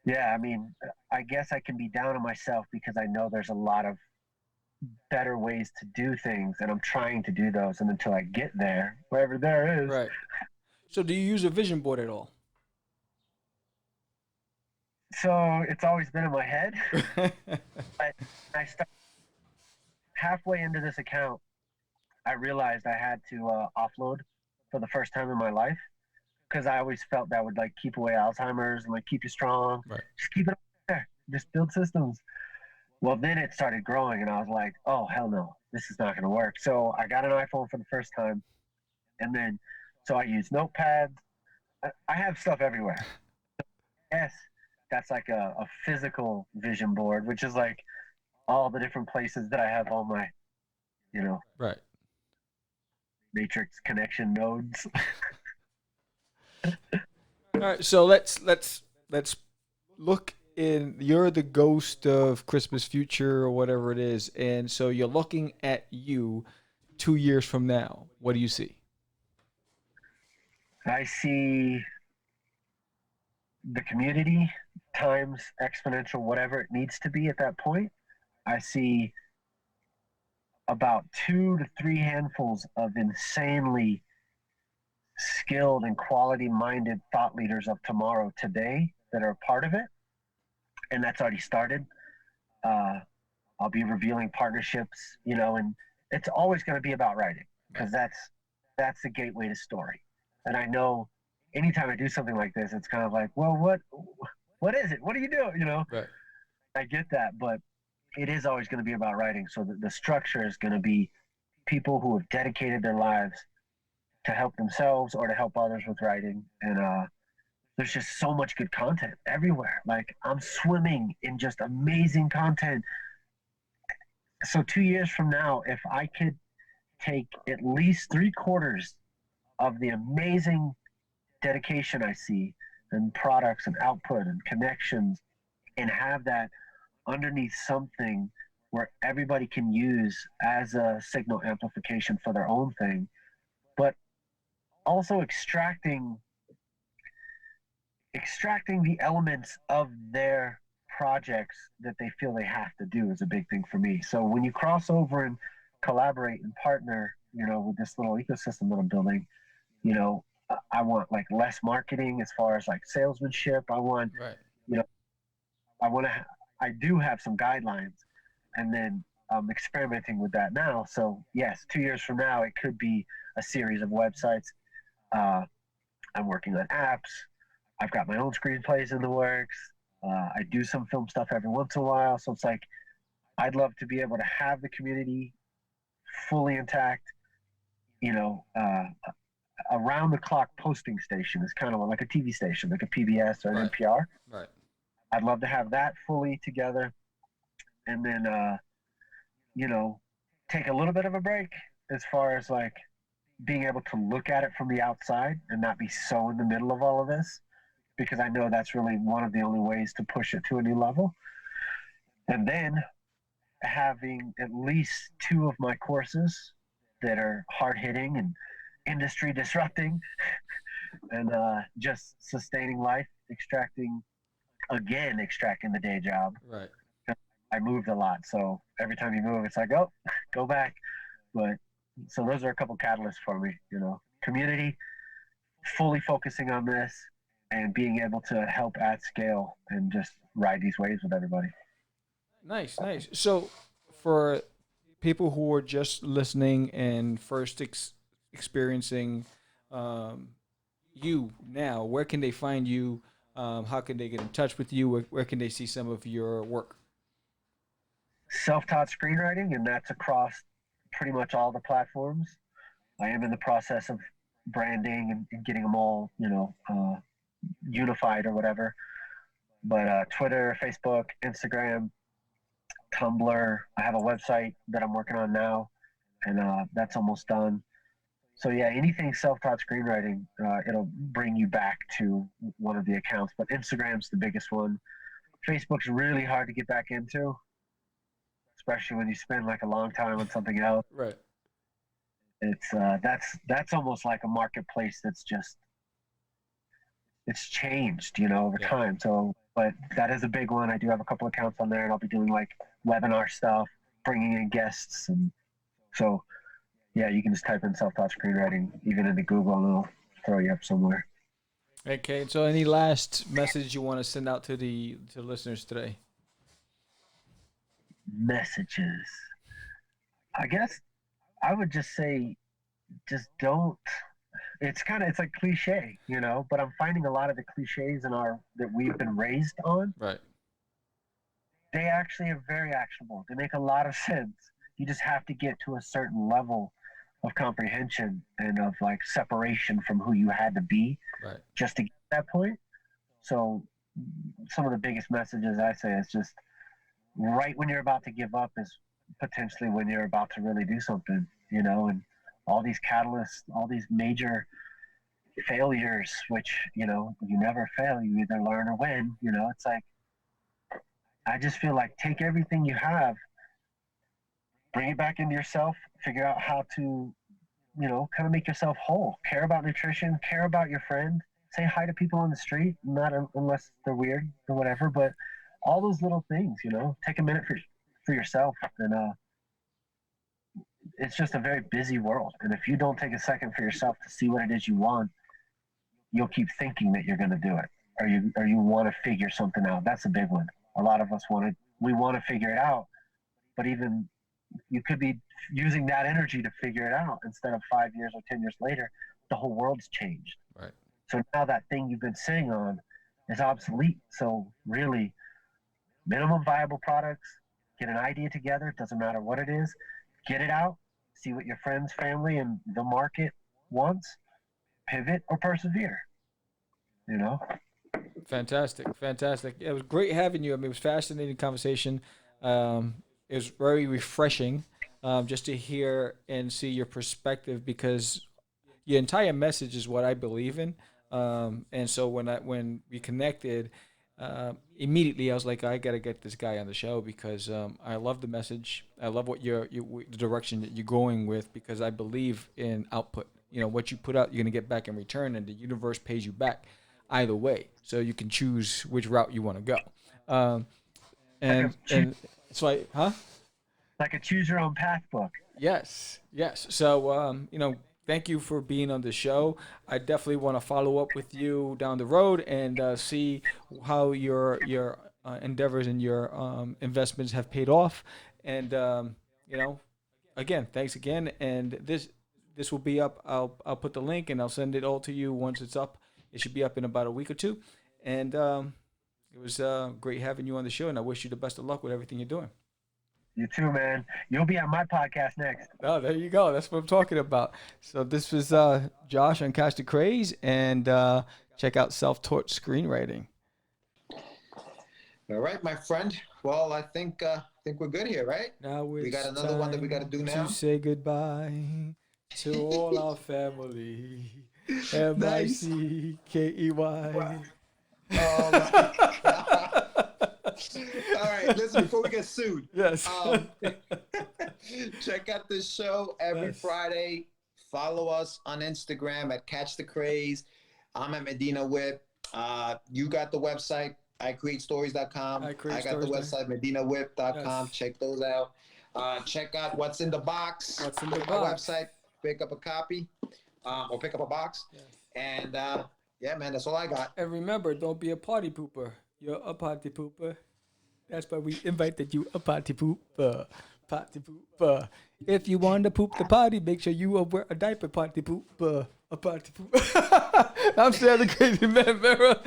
yeah, I mean, I guess I can be down on myself because I know there's a lot of better ways to do things, and I'm trying to do those. And until I get there, wherever there is. Right. So do you use a vision board at all? So it's always been in my head. But I started halfway into this account, I realized I had to offload for the first time in my life, because I always felt that would like keep away Alzheimer's and like keep you strong. Right. Just keep it up there. Just build systems. Well, then it started growing, and I was like, oh, hell no, this is not going to work. So I got an iPhone for the first time, and then so I use notepads. I have stuff everywhere. Yes, that's like a physical vision board, which is like all the different places that I have all my, you know, Right. matrix connection nodes. All right, so let's look in. You're the ghost of Christmas future or whatever it is, and so you're looking at you 2 years from now. What do you see? I see the community times exponential, whatever it needs to be at that point. I see about 2 to 3 handfuls of insanely skilled and quality-minded thought leaders of tomorrow today that are a part of it, and that's already started. I'll be revealing partnerships, you know, and it's always going to be about writing, because that's the gateway to story. And I know anytime I do something like this, it's kind of like, well, what is it? What do you do? You know, Right. I get that, but it is always going to be about writing. So the structure is going to be people who have dedicated their lives to help themselves or to help others with writing. And there's just so much good content everywhere. Like, I'm swimming in just amazing content. So 2 years from now, if I could take at least 3/4 of the amazing dedication I see and products and output and connections, and have that underneath something where everybody can use as a signal amplification for their own thing, but also extracting the elements of their projects that they feel they have to do is a big thing for me. So when you cross over and collaborate and partner, with this little ecosystem that I'm building, I want like less marketing as far as like salesmanship. I want, I do have some guidelines, and then I'm experimenting with that now. So yes, 2 years from now, it could be a series of websites. I'm working on apps. I've got my own screenplays in the works. I do some film stuff every once in a while. So it's like, I'd love to be able to have the community fully intact, around the clock posting station is kind of like a TV station, like a PBS or an NPR. Right. I'd love to have that fully together, and then, take a little bit of a break as far as like being able to look at it from the outside and not be so in the middle of all of this, because I know that's really one of the only ways to push it to a new level. And then having at least 2 of my courses that are hard hitting and industry disrupting and just sustaining life, extracting the day job. Right. I moved a lot, so every time you move, it's like, oh, go back. But so those are a couple catalysts for me, community, fully focusing on this, and being able to help at scale and just ride these waves with everybody. Nice. So for people who are just listening and first experiencing you now, where can they find you? How can they get in touch with you? Where can they see some of your work? Self-taught screenwriting, and that's across pretty much all the platforms. I am in the process of branding and getting them all, unified or whatever. But Twitter, Facebook, Instagram, Tumblr. I have a website that I'm working on now, and that's almost done. So yeah, anything self-taught screenwriting, it'll bring you back to one of the accounts. But Instagram's the biggest one. Facebook's really hard to get back into, especially when you spend like a long time on something else. Right. It's that's almost like a marketplace that's just, it's changed, over time. So, but that is a big one. I do have a couple accounts on there, and I'll be doing like webinar stuff, bringing in guests, and so yeah, you can just type in self-taught screenwriting even into Google, and it'll throw you up somewhere. Okay, so any last message you want to send out to the listeners today? Messages. I guess I would just say, just don't. It's like cliche, but I'm finding a lot of the cliches that we've been raised on. Right. They actually are very actionable. They make a lot of sense. You just have to get to a certain level of comprehension and of like separation from who you had to be, right, just to get to that point. So some of the biggest messages I say is just right when you're about to give up is potentially when you're about to really do something, and all these catalysts, all these major failures, which, you never fail, you either learn or win, it's like, I just feel like take everything you have, bring it back into yourself, figure out how to, kind of make yourself whole, care about nutrition, care about your friend, say hi to people on the street, not unless they're weird or whatever, but all those little things, take a minute for yourself. And it's just a very busy world. And if you don't take a second for yourself to see what it is you want, you'll keep thinking that you're going to do it, or you want to figure something out. That's a big one. A lot of us want to figure it out, but even you could be using that energy to figure it out instead of 5 years or 10 years later, the whole world's changed. Right. So now that thing you've been sitting on is obsolete. So really, minimum viable products, get an idea together. It doesn't matter what it is, get it out, see what your friends, family, and the market once, pivot, or persevere. You know? Fantastic. It was great having you. I mean, it was fascinating conversation. It was very refreshing just to hear and see your perspective, because your entire message is what I believe in. And so when we connected, immediately I was like, I gotta get this guy on the show, because I love the message. I love what the direction that you're going with, because I believe in output. You know, what you put out, you're gonna get back in return, and the universe pays you back either way. So you can choose which route you want to go. And it's like, huh? Like a choose your own path book. Yes. So, thank you for being on the show. I definitely want to follow up with you down the road and see how your endeavors and your investments have paid off. And again, thanks again. And this will be up. I'll put the link and I'll send it all to you once it's up. It should be up in about a week or two. And it was great having you on the show. And I wish you the best of luck with everything you're doing. You too, man. You'll be on my podcast next. Oh, there you go. That's what I'm talking about. So this was Josh on Catch the Craze, and check out Self-Taught Screenwriting. All right, my friend. Well, I think we're good here, right? Now we got another one that we got to do now. To say goodbye to all our family. MICKEY. Wow. All right, listen, before we get sued. Yes. Check out this show every Friday. Follow us on Instagram at Catch the Craze. I'm at Medina Whip. You got the website, iCreateStories.com. I got the website, MedinaWhip.com. Yes. Check those out. Check out What's in the Box. What's in the box? Our website. Pick up a copy or pick up a box. Yes. And yeah, man, that's all I got. And remember, don't be a party pooper. You're a party pooper. That's why we invited you, a party pooper. Party pooper. If you want to poop the party, make sure you wear a diaper, party pooper. A party pooper. I'm still the crazy man, Vera.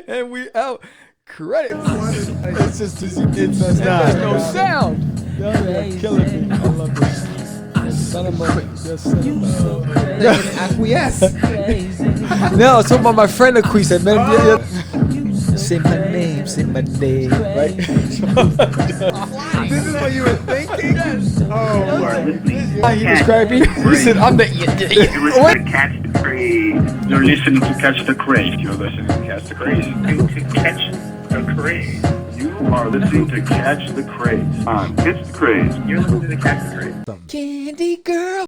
And we out. Credits. It's just there's no sound. You're killing me. I love this. Son of a acquiesce. No, it's about my friend acquiesce, man. Say my name, right? This is what you were thinking? Yes. Oh, Lord. He described me. He said, I'm the... You're listening to Catch the Craze. You're listening to Catch the Craze. You're listening to Catch the Craze. To Catch the Craze. You are listening to Catch the Craze on Catch the Craze. You're listening to Catch the Craze. Candy girl.